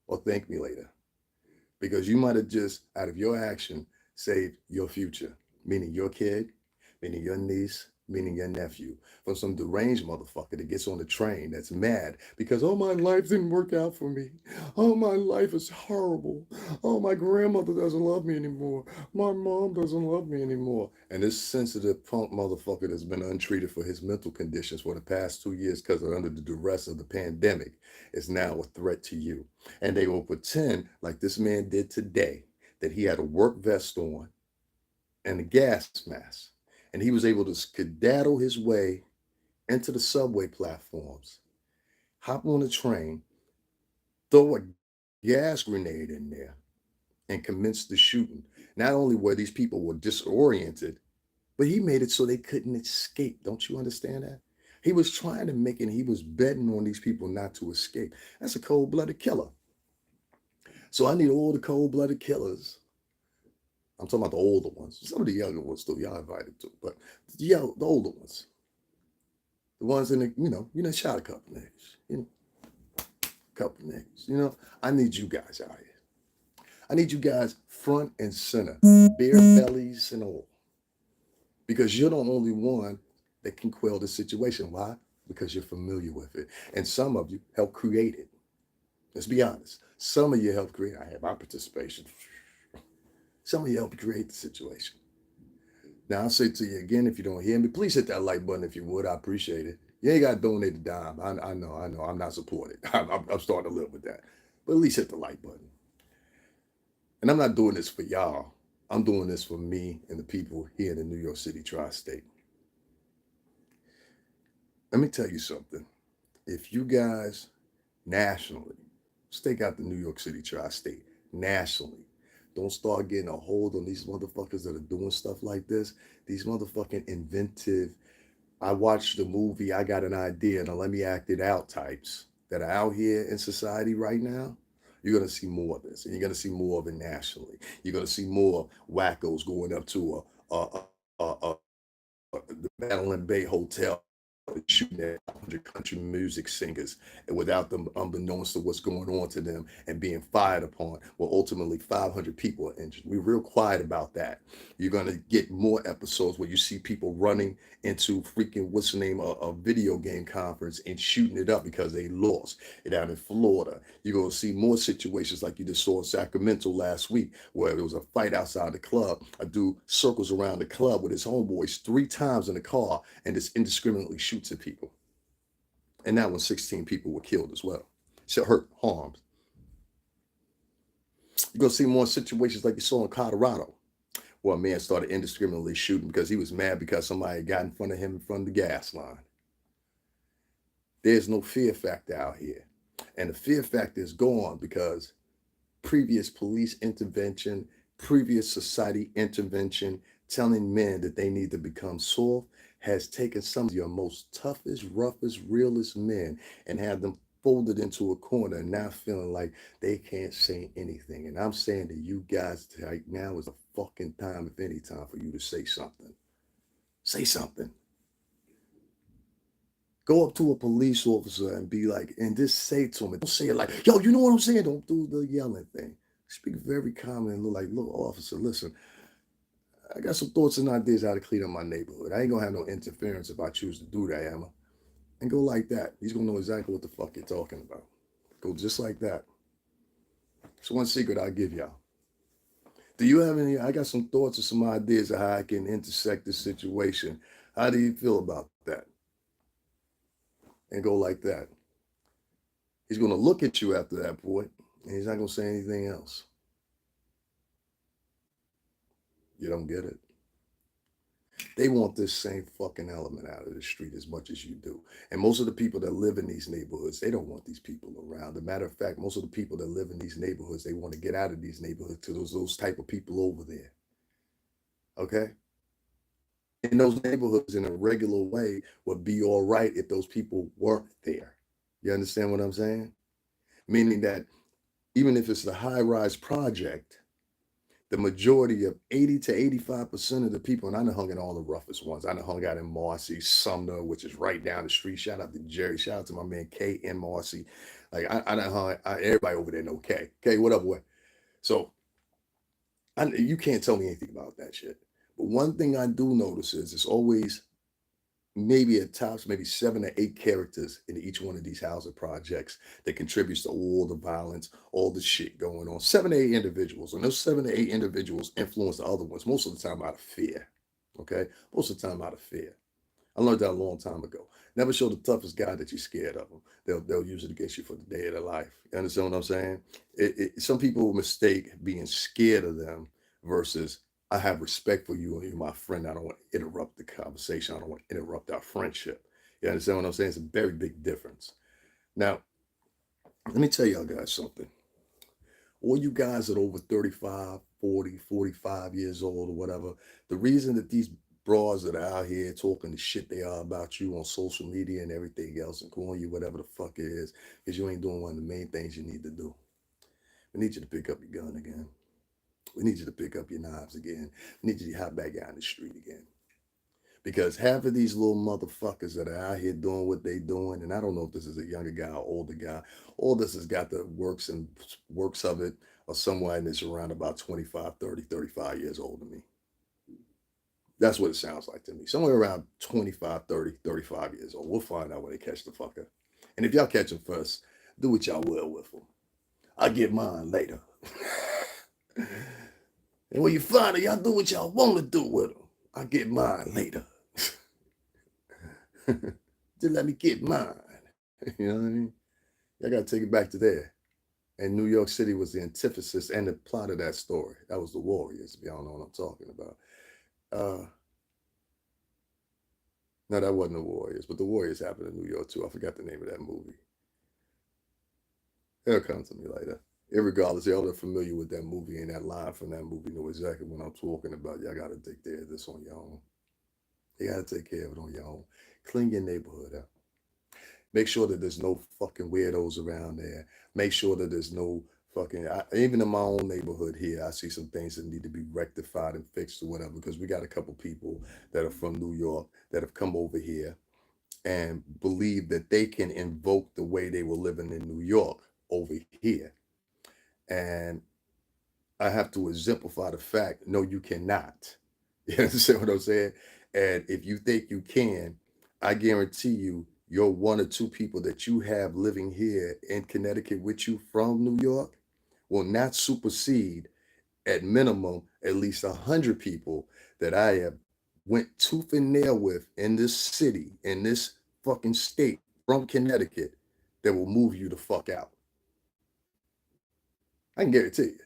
S1: or thank me later. Because you might have just, out of your action, save your future, meaning your kid, meaning your niece, meaning your nephew, from some deranged motherfucker that gets on the train that's mad because, oh, my life didn't work out for me. Oh, my life is horrible. Oh, my grandmother doesn't love me anymore. My mom doesn't love me anymore. And this sensitive punk motherfucker that's been untreated for his mental conditions for the past 2 years because of under the duress of the pandemic is now a threat to you. And they will pretend like this man did today that he had a work vest on and a gas mask. And he was able to skedaddle his way into the subway platforms, hop on a train, throw a gas grenade in there, and commence the shooting. Not only were these people were disoriented, but he made it so they couldn't escape. Don't you understand that? He was trying to make it, he was betting on these people not to escape. That's a cold-blooded killer. So I need all the cold-blooded killers. I'm talking about the older ones. Some of the younger ones too. Y'all invited to, but the older ones, the ones in the shot a couple niggas, couple niggas. I need you guys out here. I need you guys front and center, bare bellies and all, because you're the only one that can quell the situation. Why? Because you're familiar with it, and some of you helped create it. Let's be honest. Some of you helped create. I have my participation. Some of you helped create the situation. Now, I'll say to you again, if you don't hear me, please hit that like button if you would. I appreciate it. You ain't got to donate a dime. I know. I'm not supported. I'm starting to live with that. But at least hit the like button. And I'm not doing this for y'all. I'm doing this for me and the people here in the New York City tri-state. Let me tell you something. If you guys nationally, stake out the New York City tri-state nationally, don't start getting a hold on these motherfuckers that are doing stuff like this. These motherfucking inventive, I watched the movie, I got an idea, now let me act it out types that are out here in society right now. You're going to see more of this, and you're going to see more of it nationally. You're going to see more wackos going up to the Madeline Bay Hotel shooting at 100 country music singers and without them unbeknownst to what's going on to them and being fired upon. Well, ultimately 500 people are injured. We're real quiet about that. You're going to get more episodes where you see people running into freaking what's the name, a video game conference and shooting it up because they lost it out in Florida. You're going to see more situations like you just saw in Sacramento last week where there was a fight outside the club. A dude circles around the club with his homeboys 3 times in the car and just indiscriminately shoots at people. And that one, 16 people were killed as well. So hurt, harmed. You're going to see more situations like you saw in Colorado where a man started indiscriminately shooting because he was mad because somebody got in front of him in front of the gas line. There's no fear factor out here. And the fear factor is gone because previous police intervention, previous society intervention, telling men that they need to become soft has taken some of your most toughest, roughest, realest men and have them folded into a corner and now feeling like they can't say anything. And I'm saying to you guys right now is the fucking time, if any time, for you to say something. Say something. Go up to a police officer and be like, and just say to him, don't say it like, yo, you know what I'm saying? Don't do the yelling thing. Speak very calmly and look like, look, officer, listen, I got some thoughts and ideas how to clean up my neighborhood. I ain't gonna have no interference if I choose to do that, Emma. And go like that. He's gonna know exactly what the fuck you're talking about. Go just like that. It's one secret I'll give y'all. Do you have any? I got some thoughts or some ideas of how I can intersect this situation. How do you feel about that? And go like that. He's gonna look at you after that point, and he's not gonna say anything else. You don't get it? They want this same fucking element out of the street as much as you do. And most of the people that live in these neighborhoods, they don't want these people around. As a matter of fact, most of the people that live in these neighborhoods, they want to get out of these neighborhoods to those type of people over there. Okay? In those neighborhoods in a regular way would be all right if those people weren't there. You understand what I'm saying? Meaning that even if it's a high-rise project, the majority of 80 to 85% of the people, and I done hung in all the roughest ones. I done hung out in Marcy, Sumner, which is right down the street. Shout out to Jerry. Shout out to my man K in Marcy. Like I done hung, everybody over there know K. K, what up, boy? So You can't tell me anything about that shit. But one thing I do notice is it's always maybe at tops, maybe 7 or 8 characters in each one of these housing projects that contributes to all the violence, all the shit going on. 7 to 8 individuals, and those 7 to 8 individuals influence the other ones most of the time out of fear. Okay, most of the time out of fear. I learned that a long time ago. Never show the toughest guy that you're scared of them. They'll use it against you for the day of their life. You understand what I'm saying? Some people mistake being scared of them versus I have respect for you and you're my friend. I don't want to interrupt the conversation. I don't want to interrupt our friendship. You understand what I'm saying? It's a very big difference. Now, let me tell y'all guys something. All you guys that are over 35, 40, 45 years old or whatever, the reason that these bras that are out here talking the shit they are about you on social media and everything else and calling you whatever the fuck it is you ain't doing one of the main things you need to do. We need you to pick up your gun again. We need you to pick up your knives again. We need you to hop back out in the street again. Because half of these little motherfuckers that are out here doing what they doing, and I don't know if this is a younger guy or older guy, all this has got the works of it, or someone that's around about 25, 30, 35 years old to me. That's what it sounds like to me. Somewhere around 25, 30, 35 years old. We'll find out when they catch the fucker. And if y'all catch him first, do what y'all will with him. I'll get mine later. And when you find it, y'all do what y'all want to do with them. I'll get mine later. Just let me get mine. You know what I mean? Y'all got to take it back to there. And New York City was the antithesis and the plot of that story. That was the Warriors, if y'all know what I'm talking about. No, that wasn't the Warriors, but the Warriors happened in New York too. I forgot the name of that movie. It'll come to me later. Irregardless, y'all are familiar with that movie and that line from that movie know exactly what I'm talking about. Y'all got to take care of this on your own. You got to take care of it on your own. Clean your neighborhood up. Make sure that there's no fucking weirdos around there. Make sure that there's no fucking, even in my own neighborhood here, I see some things that need to be rectified and fixed or whatever, because we got a couple people that are from New York that have come over here and believe that they can invoke the way they were living in New York over here. And I have to exemplify the fact, no, you cannot. You understand what I'm saying? And if you think you can, I guarantee you, your 1 or 2 people that you have living here in Connecticut with you from New York will not supersede, at minimum, at least 100 people that I have went tooth and nail with in this city, in this fucking state from Connecticut that will move you the fuck out. I can guarantee you.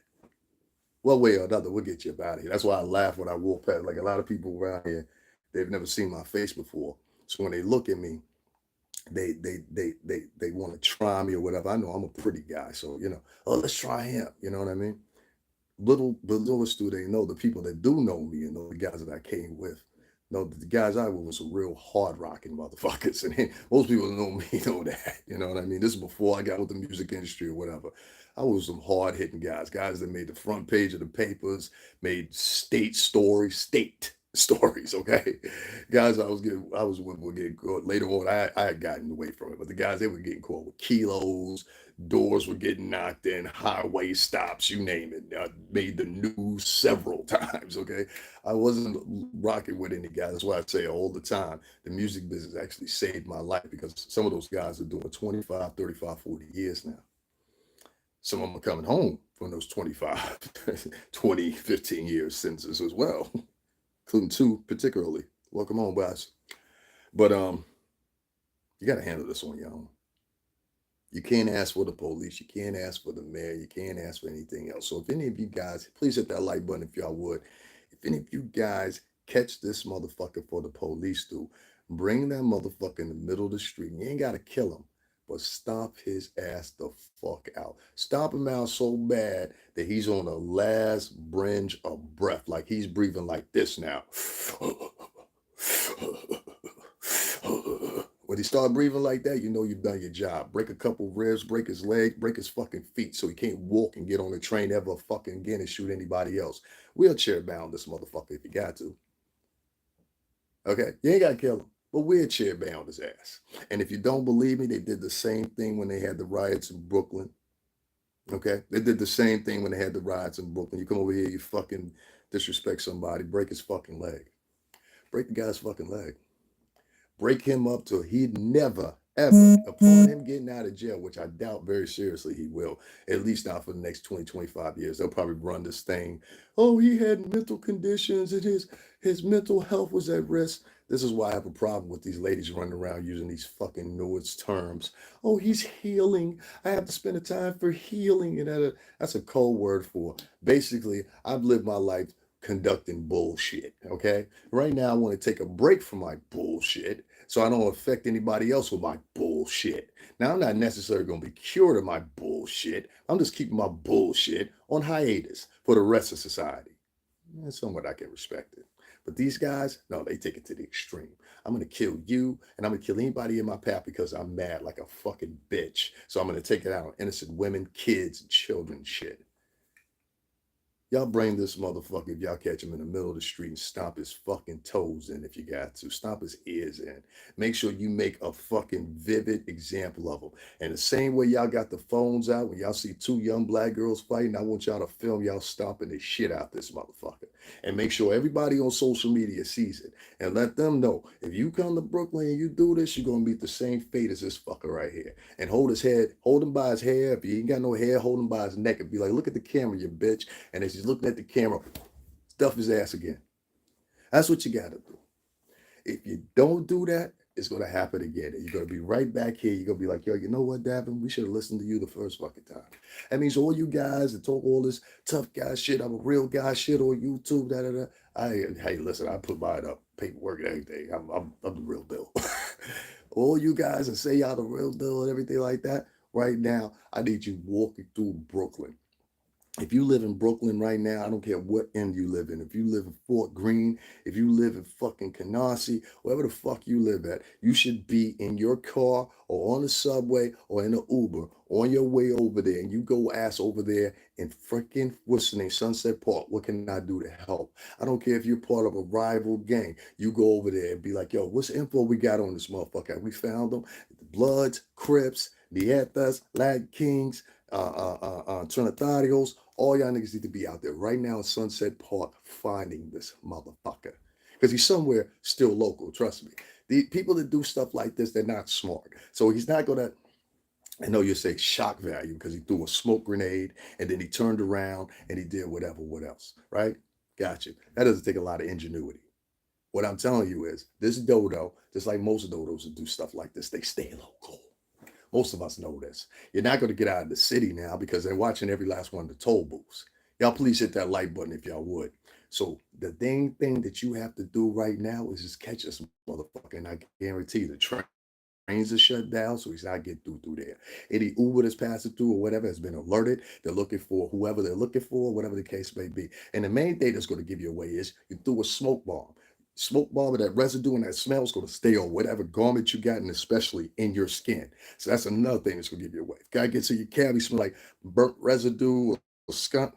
S1: One way or another, we'll get you up out of here. That's why I laugh when I walk past. Like a lot of people around here, they've never seen my face before. So when they look at me, they want to try me or whatever. I know I'm a pretty guy, so oh, let's try him. You know what I mean? Littlest do they know, the people that do know me and know the guys that I came with, know that the guys I was with some real hard rocking motherfuckers. And most people that know me know that. You know what I mean? This is before I got with the music industry or whatever. I was some hard hitting guys that made the front page of the papers, made state stories, okay? Guys I was with were getting caught. Later on, I had gotten away from it, but the guys, they were getting caught with kilos, doors were getting knocked in, highway stops, you name it. I made the news several times, okay? I wasn't rocking with any guys. That's why I say all the time, the music business actually saved my life, because some of those guys are doing 25, 35, 40 years now. Some of them are coming home from those 25, 20, 15 years sentences as well, including 2 particularly. Welcome home, guys. But you got to handle this on your own. You can't ask for the police. You can't ask for the mayor. You can't ask for anything else. So if any of you guys, please hit that like button if y'all would. If any of you guys catch this motherfucker for the police do, bring that motherfucker in the middle of the street. You ain't got to kill him, but stomp his ass the fuck out. Stomp him out so bad that he's on the last bringe of breath. Like he's breathing like this now. When he start breathing like that, you know you've done your job. Break a couple ribs, break his leg, break his fucking feet so he can't walk and get on the train ever fucking again and shoot anybody else. Wheelchair bound this motherfucker if you got to. Okay? You ain't got to kill him, but wheelchair bound his ass. And if you don't believe me, they did the same thing when they had the riots in Brooklyn. Okay, they did the same thing when they had the riots in Brooklyn. You come over here, you fucking disrespect somebody, break his fucking leg, break the guy's fucking leg, break him up till he'd never, ever, upon him getting out of jail, which I doubt very seriously he will, at least not for the next 20, 25 years. They'll probably run this thing. Oh, he had mental conditions and his mental health was at risk. This is why I have a problem with these ladies running around using these fucking newest terms. Oh, he's healing. I have to spend the time for healing. And that's a code word for basically, I've lived my life conducting bullshit. Okay. Right now, I want to take a break from my bullshit so I don't affect anybody else with my bullshit. Now, I'm not necessarily going to be cured of my bullshit. I'm just keeping my bullshit on hiatus for the rest of society. And somewhat I can respect it. But these guys, no, they take it to the extreme. I'm going to kill you and I'm going to kill anybody in my path because I'm mad like a fucking bitch. So I'm going to take it out on innocent women, kids, and children shit. Y'all bring this motherfucker if y'all catch him in the middle of the street and stomp his fucking toes in if you got to. Stomp his ears in. Make sure you make a fucking vivid example of him. And the same way y'all got the phones out when y'all see two young black girls fighting, I want y'all to film y'all stomping the shit out this motherfucker. And make sure everybody on social media sees it. And let them know if you come to Brooklyn and you do this, you're going to meet the same fate as this fucker right here. And hold his head, hold him by his hair. If he ain't got no hair, hold him by his neck and be like, look at the camera, you bitch. And as he's looking at the camera, stuff his ass again. That's what you got to do. If you don't do that, it's going to happen again. And you're going to be right back here. You're going to be like, yo, you know what, Davin? We should have listened to you the first fucking time. That means all you guys that talk all this tough guy shit, I'm a real guy shit on YouTube, da da da. Hey, listen, I put mine up, paperwork and everything. I'm the real deal. All you guys that say y'all the real deal and everything like that, right now, I need you walking through Brooklyn. If you live in Brooklyn right now, I don't care what end you live in. If you live in Fort Greene, if you live in fucking Canarsie, wherever the fuck you live at, you should be in your car or on the subway or in an Uber on your way over there. And you go ask over there in freaking, what's the name, Sunset Park, what can I do to help? I don't care if you're part of a rival gang. You go over there and be like, yo, what's the info we got on this motherfucker? Have we found them? The Bloods, Crips, Nietas, Latin Kings, Trinitarios, all y'all niggas need to be out there right now in Sunset Park finding this motherfucker. Because he's somewhere still local, trust me. The people that do stuff like this, they're not smart. So he's not gonna, I know you say shock value because he threw a smoke grenade and then he turned around and he did whatever, what else, right? Gotcha. That doesn't take a lot of ingenuity. What I'm telling you is this dodo, just like most dodos that do stuff like this, they stay local. Most of us know this. You're not going to get out of the city now because they're watching every last one of the toll booths. Y'all please hit that like button if y'all would. So the thing that you have to do right now is just catch this motherfucker. And I guarantee you the trains are shut down, so he's not getting through there. Any Uber that's passing through or whatever has been alerted. They're looking for whoever they're looking for, whatever the case may be. And the main thing that's going to give you away is you threw a smoke bomb. Smoke bomb and that residue and that smell is going to stay on whatever garment you got, and especially in your skin. So that's another thing that's going to give you away. If guy gets in your cab, you smell like burnt residue or skunk.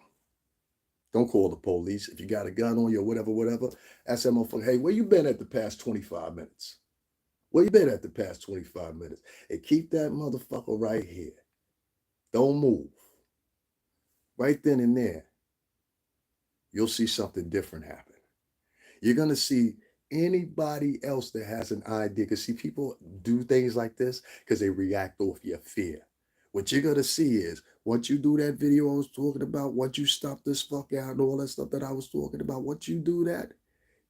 S1: Don't call the police. If you got a gun on you or whatever, ask that motherfucker, hey, where you been at the past 25 minutes? Where you been at the past 25 minutes? And keep that motherfucker right here. Don't move. Right then and there, you'll see something different happen. You're going to see anybody else that has an idea. Because, see, people do things like this because they react off your fear. What you're going to see is once you do that video I was talking about, once you stop this fuck out and all that stuff that I was talking about, once you do that,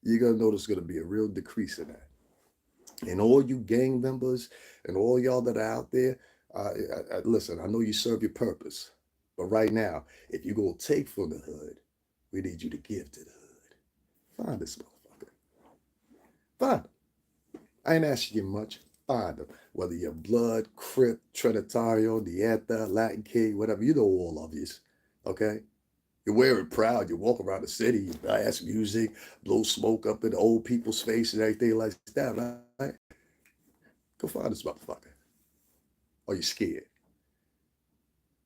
S1: you're going to notice going to be a real decrease in that. And all you gang members and all y'all that are out there, listen, I know you serve your purpose. But right now, if you're going to take from the hood, we need you to give to the hood. Find this motherfucker. Find him. I ain't asking you much. Find him. Whether you're Blood, Crip, Trinitario, Dieta, Latin King, whatever, you know all of these. Okay? You wear it proud. You walk around the city, you blast music, blow smoke up in the old people's face and everything like that, right? Go find this motherfucker. Are you scared?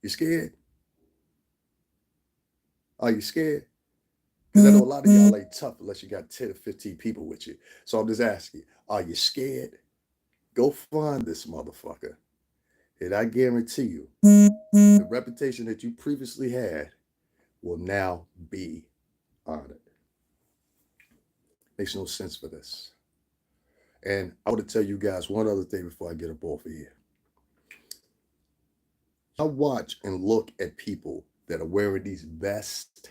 S1: You scared? Are you scared? Because I know a lot of y'all ain't tough unless you got 10 or 15 people with you. So I'm just asking, are you scared? Go find this motherfucker And I guarantee you, the reputation that you previously had will now be honored. Makes no sense for this. And I want to tell you guys one other thing before I get up off of here. I watch and look at people that are wearing these vests.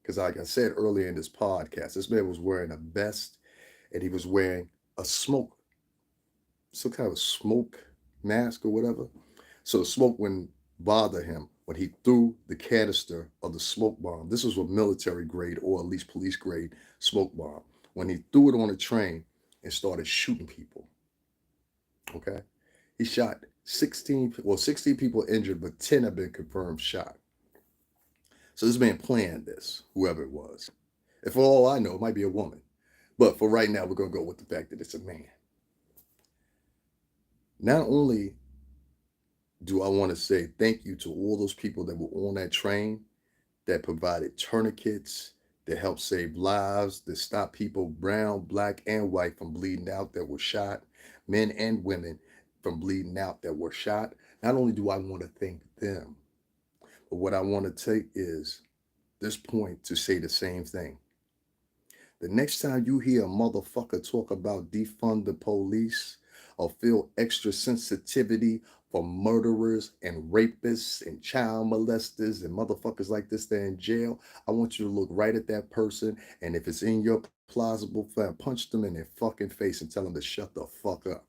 S1: Because, like I said earlier in this podcast, this man was wearing a vest and he was wearing a smoke, some kind of smoke mask or whatever. So the smoke wouldn't bother him when he threw the canister of the smoke bomb. This was a military grade or at least police grade smoke bomb. When he threw it on a train and started shooting people, okay? He shot 16 people injured, but 10 have been confirmed shot. So this man planned this, whoever it was. And for all I know, it might be a woman. But for right now, we're going to go with the fact that it's a man. Not only do I want to say thank you to all those people that were on that train that provided tourniquets, that helped save lives, that stopped people, brown, black, and white, from bleeding out that were shot, men and women from bleeding out that were shot. Not only do I want to thank them, but what I want to take is this point to say the same thing. The next time you hear a motherfucker talk about defund the police or feel extra sensitivity for murderers and rapists and child molesters and motherfuckers like this that are in jail, I want you to look right at that person, and if it's in your plausible plan, punch them in their fucking face and tell them to shut the fuck up.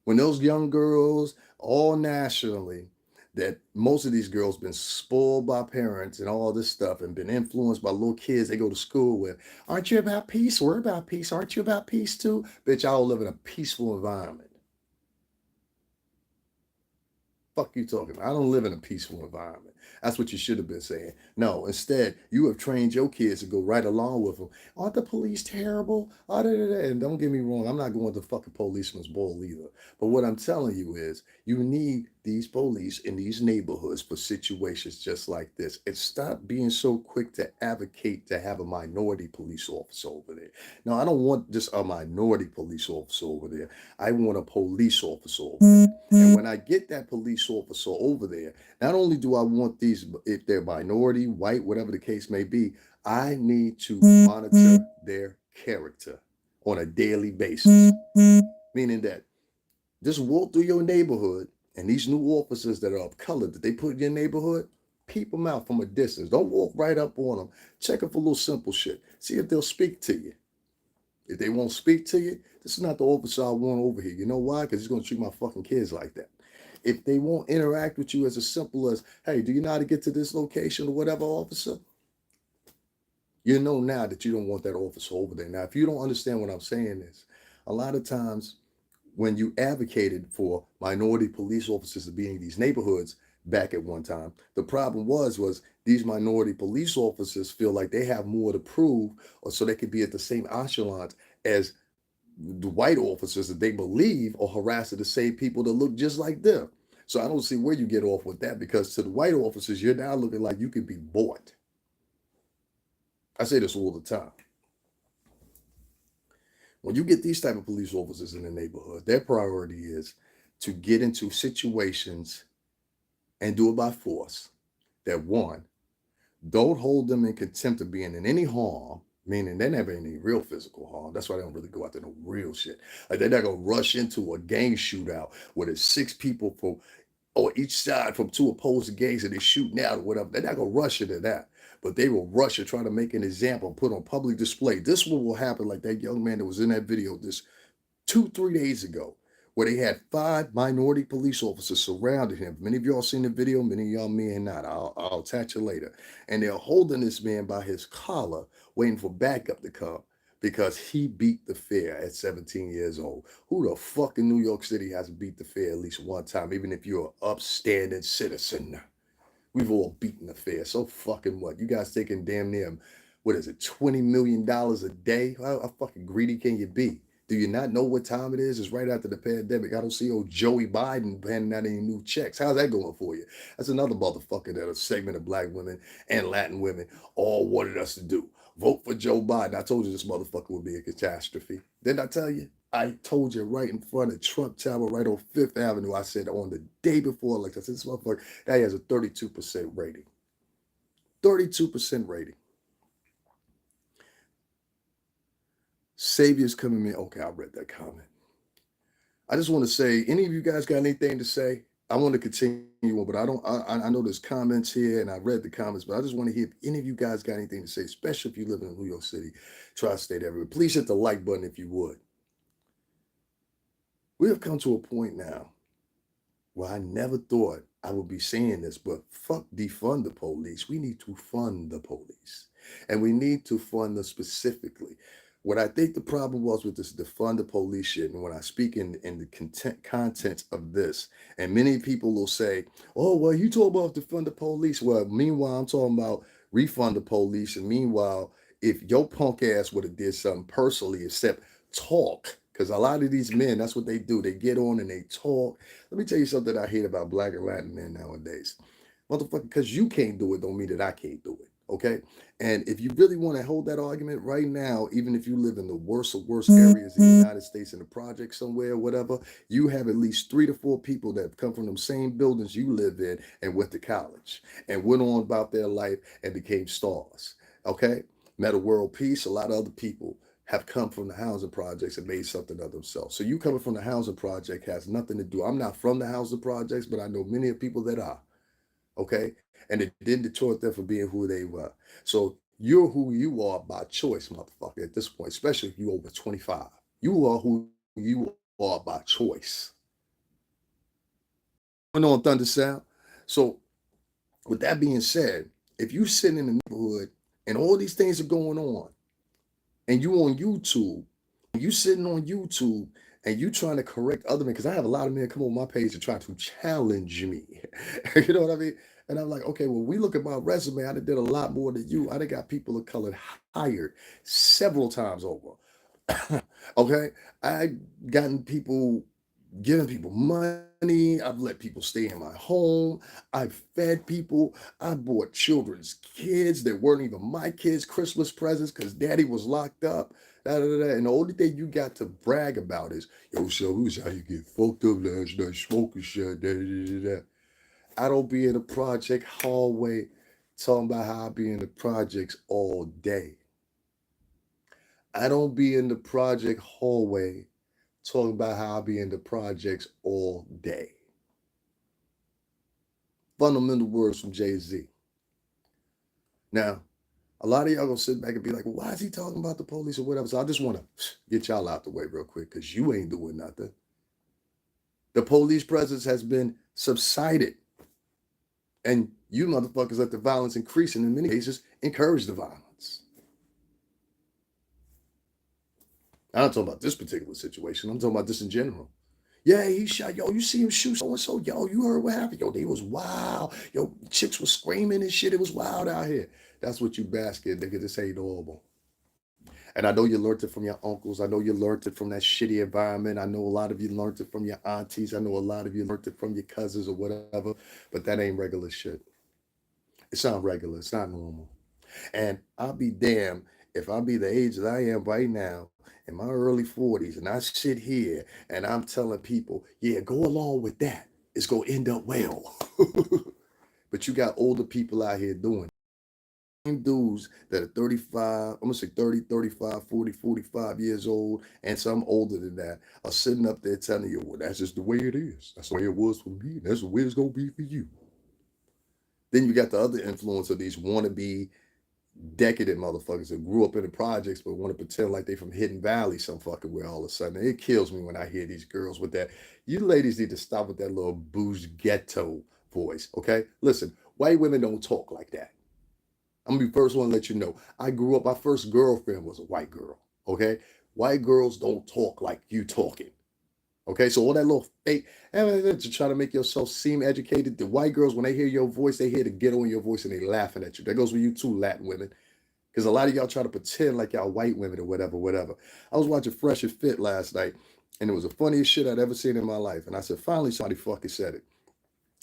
S1: When those young girls, all nationally, that most of these girls been spoiled by parents and all this stuff and been influenced by little kids they go to school with. Aren't you about peace? We're about peace. Aren't you about peace too? Bitch, I all live in a peaceful environment. Fuck you talking about? I don't live in a peaceful environment. That's what you should have been saying. No, instead, you have trained your kids to go right along with them. Aren't the police terrible? And don't get me wrong, I'm not going to fucking policeman's ball either. But what I'm telling you is, you need these police in these neighborhoods for situations just like this. And stop being so quick to advocate to have a minority police officer over there. Now, I don't want just a minority police officer over there. I want a police officer over there. And when I get that police officer over there, not only do I want these, if they're minority, white, whatever the case may be, I need to monitor their character on a daily basis. Meaning that just walk through your neighborhood and these new officers that are of color that they put in your neighborhood, peep them out from a distance. Don't walk right up on them. Check them for a little simple shit. See if they'll speak to you. If they won't speak to you, this is not the officer I want over here. You know why? Because he's going to treat my fucking kids like that. If they won't interact with you as simple as, hey, do you know how to get to this location or whatever, officer? You know now that you don't want that officer over there. Now, if you don't understand what I'm saying is, a lot of times when you advocated for minority police officers to be in these neighborhoods back at one time, the problem was these minority police officers feel like they have more to prove, or so they could be at the same echelons as the white officers that they believe are harassing the same people that look just like them. So I don't see where you get off with that, because to the white officers, you're now looking like you could be bought. I say this all the time. When you get these type of police officers in the neighborhood, their priority is to get into situations and do it by force that, one, don't hold them in contempt of being in any harm, meaning they're never in any real physical harm. That's why they don't really go out there no real shit. Like, they're not gonna rush into a gang shootout where there's 6 people from or each side from 2 opposing gangs and they're shooting out or whatever. They're not gonna rush into that. But they will rush and try to make an example, put on public display. This one will happen like that young man that was in that video this 2-3 days ago, where they had 5 minority police officers surrounding him. Many of y'all seen the video, many of y'all may not. I'll attach it later. And they're holding this man by his collar, waiting for backup to come because he beat the fair at 17 years old. Who the fuck in New York City hasn't beat the fair at least one time, even if you're an upstanding citizen? We've all beaten the fair. So fucking what? You guys taking damn near, what is it, $20 million a day? How fucking greedy can you be? Do you not know what time it is? It's right after the pandemic. I don't see old Joey Biden handing out any new checks. How's that going for you? That's another motherfucker that a segment of black women and Latin women all wanted us to do. Vote for Joe Biden. I told you this motherfucker would be a catastrophe. Didn't I tell you? I told you right in front of Trump Tower, right on Fifth Avenue. I said on the day before election, I said, this motherfucker, that has a 32% rating. 32% rating. Savior's coming in. Okay, I read that comment. I just want to say, any of you guys got anything to say? I want to continue on, but I don't. I know there's comments here, and I read the comments, but I just want to hear if any of you guys got anything to say, especially if you live in New York City, tri-state area. Please hit the like button if you would. We have come to a point now where I never thought I would be saying this, but fuck defund the police. We need to fund the police, and we need to fund them specifically. What I think the problem was with this defund the police shit, and when I speak in the contents of this, and many people will say, "Oh, well, you talk about defund the police." Well, meanwhile, I'm talking about refund the police, and meanwhile, if your punk ass would have did something personally, except talk, because a lot of these men, that's what they do. They get on and they talk. Let me tell you something I hate about Black and Latin men nowadays. Motherfucker, because you can't do it don't mean that I can't do it. Okay? And if you really want to hold that argument right now, even if you live in the worst of worst areas in the United States in a project somewhere or whatever, you have at least 3 to 4 people that have come from the same buildings you live in and went to college and went on about their life and became stars. Okay? Meta World Peace, a lot of other people have come from the housing projects and made something of themselves. So you coming from the housing project has nothing to do. I'm not from the housing projects, but I know many of people that are. Okay. And it didn't deter them from being who they were. So you're who you are by choice, motherfucker, at this point, especially if you're over 25. You are who you are by choice. Going on Thunder Sound. So with that being said, if you sitting in the neighborhood and all these things are going on, and you on YouTube, you sitting on YouTube and you trying to correct other men, because I have a lot of men come on my page and try to challenge me. You know what I mean? And I'm like, okay, well, we look at my resume. I did a lot more than you. I done got people of color hired several times over. Okay. I gotten people giving people money. I've let people stay in my home. I've fed people. I bought children's kids that weren't even my kids' Christmas presents because daddy was locked up. Da, da, da, da. And the only thing you got to brag about is, yo, so we was how you get fucked up last night, smoking shit. Da, da, da, da. I don't be in the project hallway talking about how I be in the projects all day. I don't be in the project hallway talking about how I be in the projects all day. Fundamental words from Jay-Z. Now, a lot of y'all gonna sit back and be like, well, why is he talking about the police or whatever? So I just want to get y'all out the way real quick because you ain't doing nothing. The police presence has been subsided. And you motherfuckers let the violence increase and in many cases encourage the violence. I'm not talking about this particular situation. I'm talking about this in general. Yeah, he shot. Yo, you see him shoot so and so. Yo, you heard what happened? Yo, they was wild. Yo, chicks was screaming and shit. It was wild out here. That's what you basket, nigga. This ain't normal. And I know you learned it from your uncles. I know you learned it from that shitty environment. I know a lot of you learned it from your aunties. I know a lot of you learned it from your cousins or whatever. But that ain't regular shit. It's not regular. It's not normal. And I'll be damned if I be the age that I am right now in my early 40s and I sit here and I'm telling people, yeah, go along with that. It's going to end up well. But you got older people out here doing same dudes that are 35, I'm going to say 30, 35, 40, 45 years old, and some older than that are sitting up there telling you, well, that's just the way it is. That's the way it was for me. That's the way it's going to be for you. Then you got the other influence of these wannabe decadent motherfuckers that grew up in the projects but want to pretend like they from Hidden Valley some fucking where all of a sudden. It kills me when I hear these girls with that. You ladies need to stop with that little bouge ghetto voice, okay? Listen, white women don't talk like that. I'm gonna be the first one to let you know. I grew up, my first girlfriend was a white girl, okay? White girls don't talk like you talking. Okay, so all that little fake to try to make yourself seem educated. The white girls, when they hear your voice, they hear the ghetto in your voice and they laughing at you. That goes with you too, Latin women. Because a lot of y'all try to pretend like y'all white women or whatever, whatever. I was watching Fresh and Fit last night, and it was the funniest shit I'd ever seen in my life. And I said, finally, somebody fucking said it.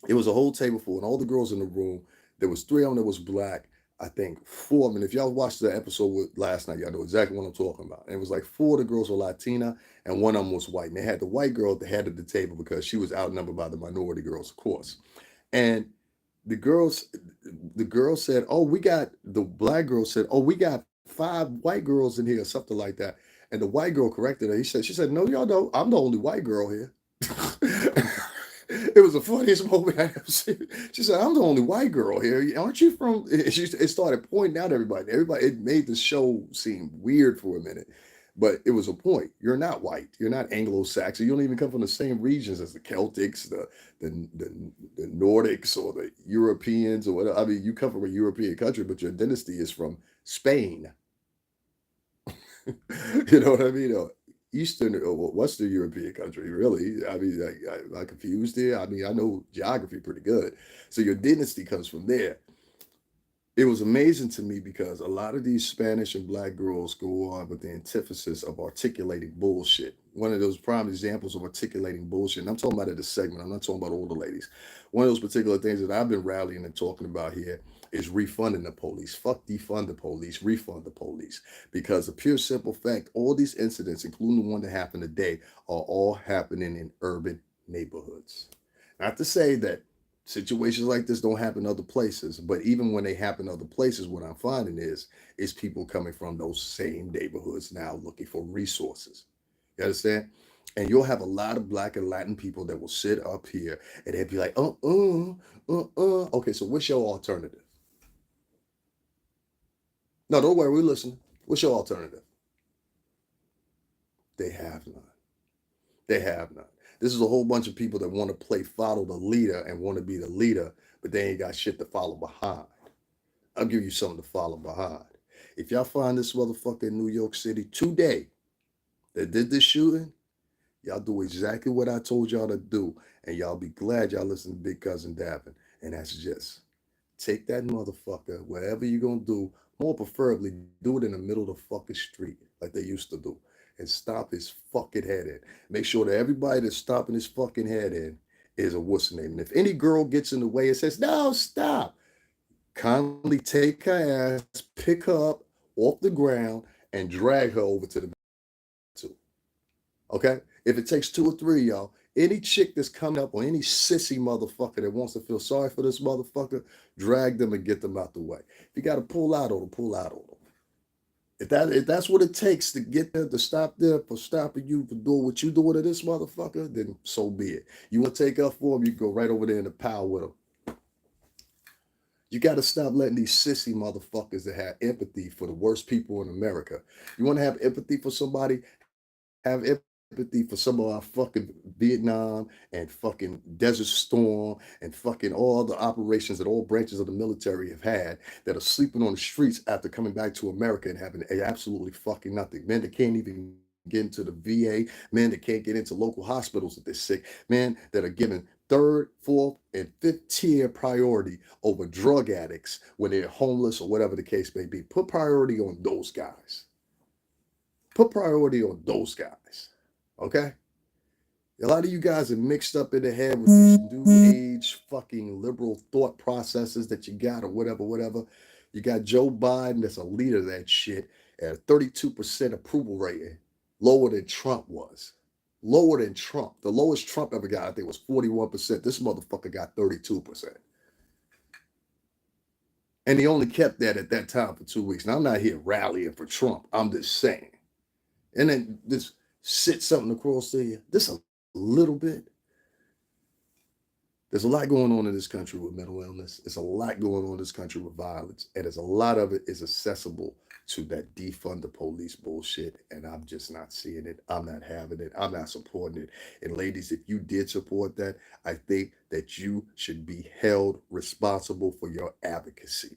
S1: It was a whole table full, and all the girls in the room. There was 3 of them that was black. I think four. I mean, if y'all watched the episode with last night, y'all know exactly what I'm talking about. And it was like four of the girls were Latina, and one of them was white. And they had the white girl at the head of the table because she was outnumbered by the minority girls, of course. And the girls, the girl said, "Oh, we got." The black girl said, "Oh, we got five white girls in here," or something like that. And the white girl corrected her. She said, "No, y'all don't. I'm the only white girl here." It was the funniest moment I ever seen. She said, "I'm the only white girl here. Aren't you from?" It started pointing out everybody. Everybody. It made the show seem weird for a minute, but it was a point. You're not white. You're not Anglo-Saxon. You don't even come from the same regions as the Celtics, the Nordics, or the Europeans, or whatever. I mean, you come from a European country, but your dynasty is from Spain. You know what I mean? Or Eastern or Western European country, really. I mean, I confused here. I mean, I know geography pretty good. So your dynasty comes from there. It was amazing to me because a lot of these Spanish and black girls go on with the antithesis of articulating bullshit. One of those prime examples of articulating bullshit, and I'm talking about it a segment, I'm not talking about older ladies. One of those particular things that I've been rallying and talking about here is refunding the police. Fuck defund the police, refund the police. Because the pure simple fact, all these incidents, including the one that happened today, are all happening in urban neighborhoods. Not to say that situations like this don't happen other places, but even when they happen other places, what I'm finding is people coming from those same neighborhoods now looking for resources. You understand? And you'll have a lot of black and Latin people that will sit up here and they'll be like, okay, so what's your alternative? No, don't worry, we're listening. What's your alternative? They have none. They have none. This is a whole bunch of people that want to play follow the leader and want to be the leader, but they ain't got shit to follow behind. I'll give you something to follow behind. If y'all find this motherfucker in New York City today that did this shooting, y'all do exactly what I told y'all to do, and y'all be glad y'all listen to Big Cousin Davin. And that's just take that motherfucker wherever you're gonna do. More preferably, do it in the middle of the fucking street like they used to do, and stop his fucking head in. Make sure that everybody that's stopping his fucking head in is a what's name. And if any girl gets in the way and says, "No, stop," kindly take her ass, pick her up off the ground, and drag her over to the two. Okay? If it takes two or three of y'all, any chick that's coming up or any sissy motherfucker that wants to feel sorry for this motherfucker, drag them and get them out the way. If you got to pull out on them, pull out on them. If that's what it takes to get them to stop them for stopping you for doing what you doing to this motherfucker, then so be it. You want to take up for them, you go right over there in the pile with them. You got to stop letting these sissy motherfuckers that have empathy for the worst people in America. You want to have empathy for somebody? Have empathy for some of our fucking Vietnam and fucking Desert Storm and fucking all the operations that all branches of the military have had that are sleeping on the streets after coming back to America and having absolutely fucking nothing. Men that can't even get into the VA, men that can't get into local hospitals if they're sick, men that are given third, fourth, and fifth tier priority over drug addicts when they're homeless or whatever the case may be. Put priority on those guys. Put priority on those guys. Okay? A lot of you guys are mixed up in the head with these new age fucking liberal thought processes that you got or whatever, whatever. You got Joe Biden that's a leader of that shit at a 32% approval rating, lower than Trump was. Lower than Trump. The lowest Trump ever got, I think, was 41%. This motherfucker got 32%. And he only kept that at that time for 2 weeks. Now, I'm not here rallying for Trump. I'm just saying. And then just sit something across there. This a little bit. There's a lot going on in this country with mental illness. There's a lot going on in this country with violence. And there's a lot of it is accessible to that defund the police bullshit. And I'm just not seeing it. I'm not having it. I'm not supporting it. And ladies, if you did support that, I think that you should be held responsible for your advocacy.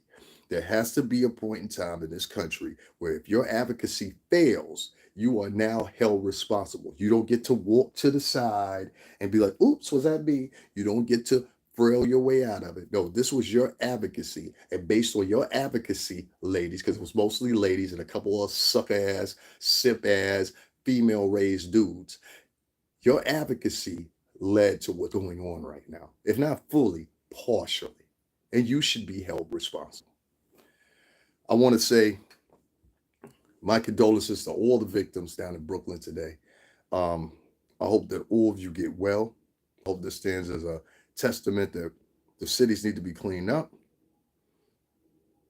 S1: There has to be a point in time in this country where if your advocacy fails, you are now held responsible. You don't get to walk to the side and be like, oops, was that me? You don't get to frail your way out of it. No, this was your advocacy. And based on your advocacy, ladies, because it was mostly ladies and a couple of suck ass, simp ass, female raised dudes, your advocacy led to what's going on right now, if not fully, partially. And you should be held responsible. I want to say my condolences to all the victims down in Brooklyn today. Um, I hope that all of you get well. I hope this stands as a testament that the cities need to be cleaned up.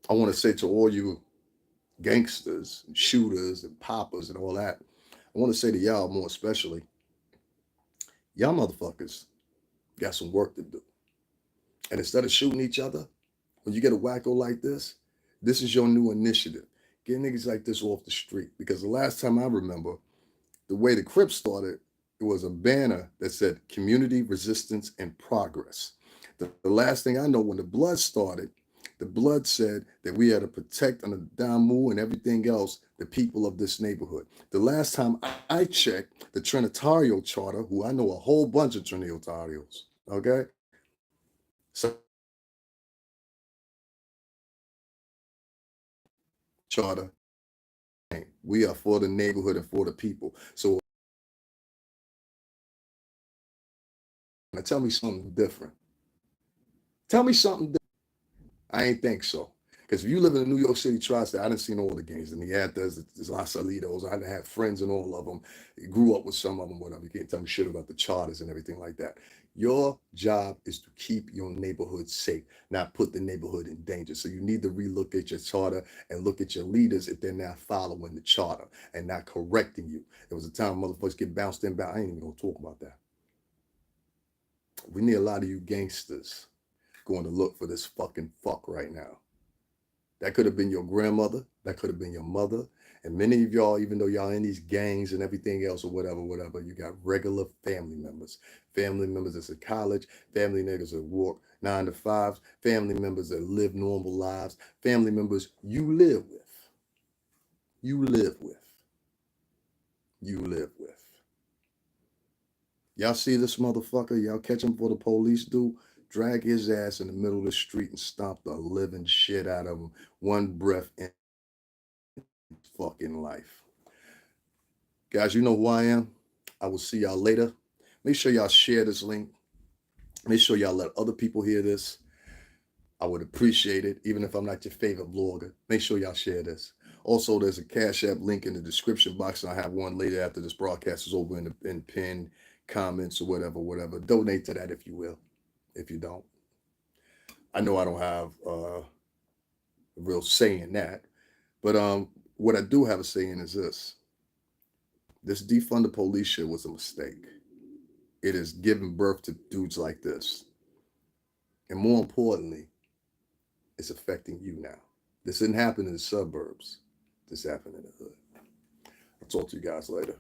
S1: I want to say to all you gangsters, and shooters, and poppers, and all that, I want to say to y'all more especially, y'all motherfuckers got some work to do. And instead of shooting each other, when you get a wacko like this is your new initiative. Get niggas like this off the street. Because the last time I remember, the way the Crips started, it was a banner that said community resistance and progress. The last thing I know, when the Blood started, the Blood said that we had to protect on the Damu and everything else the people of this neighborhood. The last time I checked, the Trinitario Charter, who I know a whole bunch of Trinitarios, okay? So charter, we are for the neighborhood and for the people. So now tell me something different. Tell me something different. I ain't think so. Because if you live in the New York City tri-state, I didn't see all the gangs, the Miatas, the Las Salidos. I didn't have friends in all of them. Grew up with some of them, whatever. You can't tell me shit about the charters and everything like that. Your job is to keep your neighborhood safe, not put the neighborhood in danger. So you need to relook at your charter and look at your leaders if they're not following the charter and not correcting you. There was a time motherfuckers get bounced in. I ain't even gonna talk about that. We need a lot of you gangsters going to look for this fucking fuck right now. That could have been your grandmother. That could have been your mother. And many of y'all, even though y'all in these gangs and everything else or whatever, you got regular family members. Family members that's at college, family niggas that work 9 to 5s, family members that live normal lives, family members you live with. You live with. You live with. Y'all see this motherfucker? Y'all catch him before the police do? Drag his ass in the middle of the street and stomp the living shit out of him. One breath in fucking life. Guys, you know who I am. I will see y'all later. Make sure y'all share this link. Make sure y'all let other people hear this. I would appreciate it, even if I'm not your favorite blogger. Make sure y'all share this. Also, there's a Cash App link in the description box, and I have one later after this broadcast is over in pinned comments or whatever. Donate to that if you will. If you don't, I know I don't have a real say in that, but what I do have a say in is this: this defund the police shit was a mistake. It has given birth to dudes like this, and more importantly, it's affecting you now. This didn't happen in the suburbs. This happened in the hood. I'll talk to you guys later.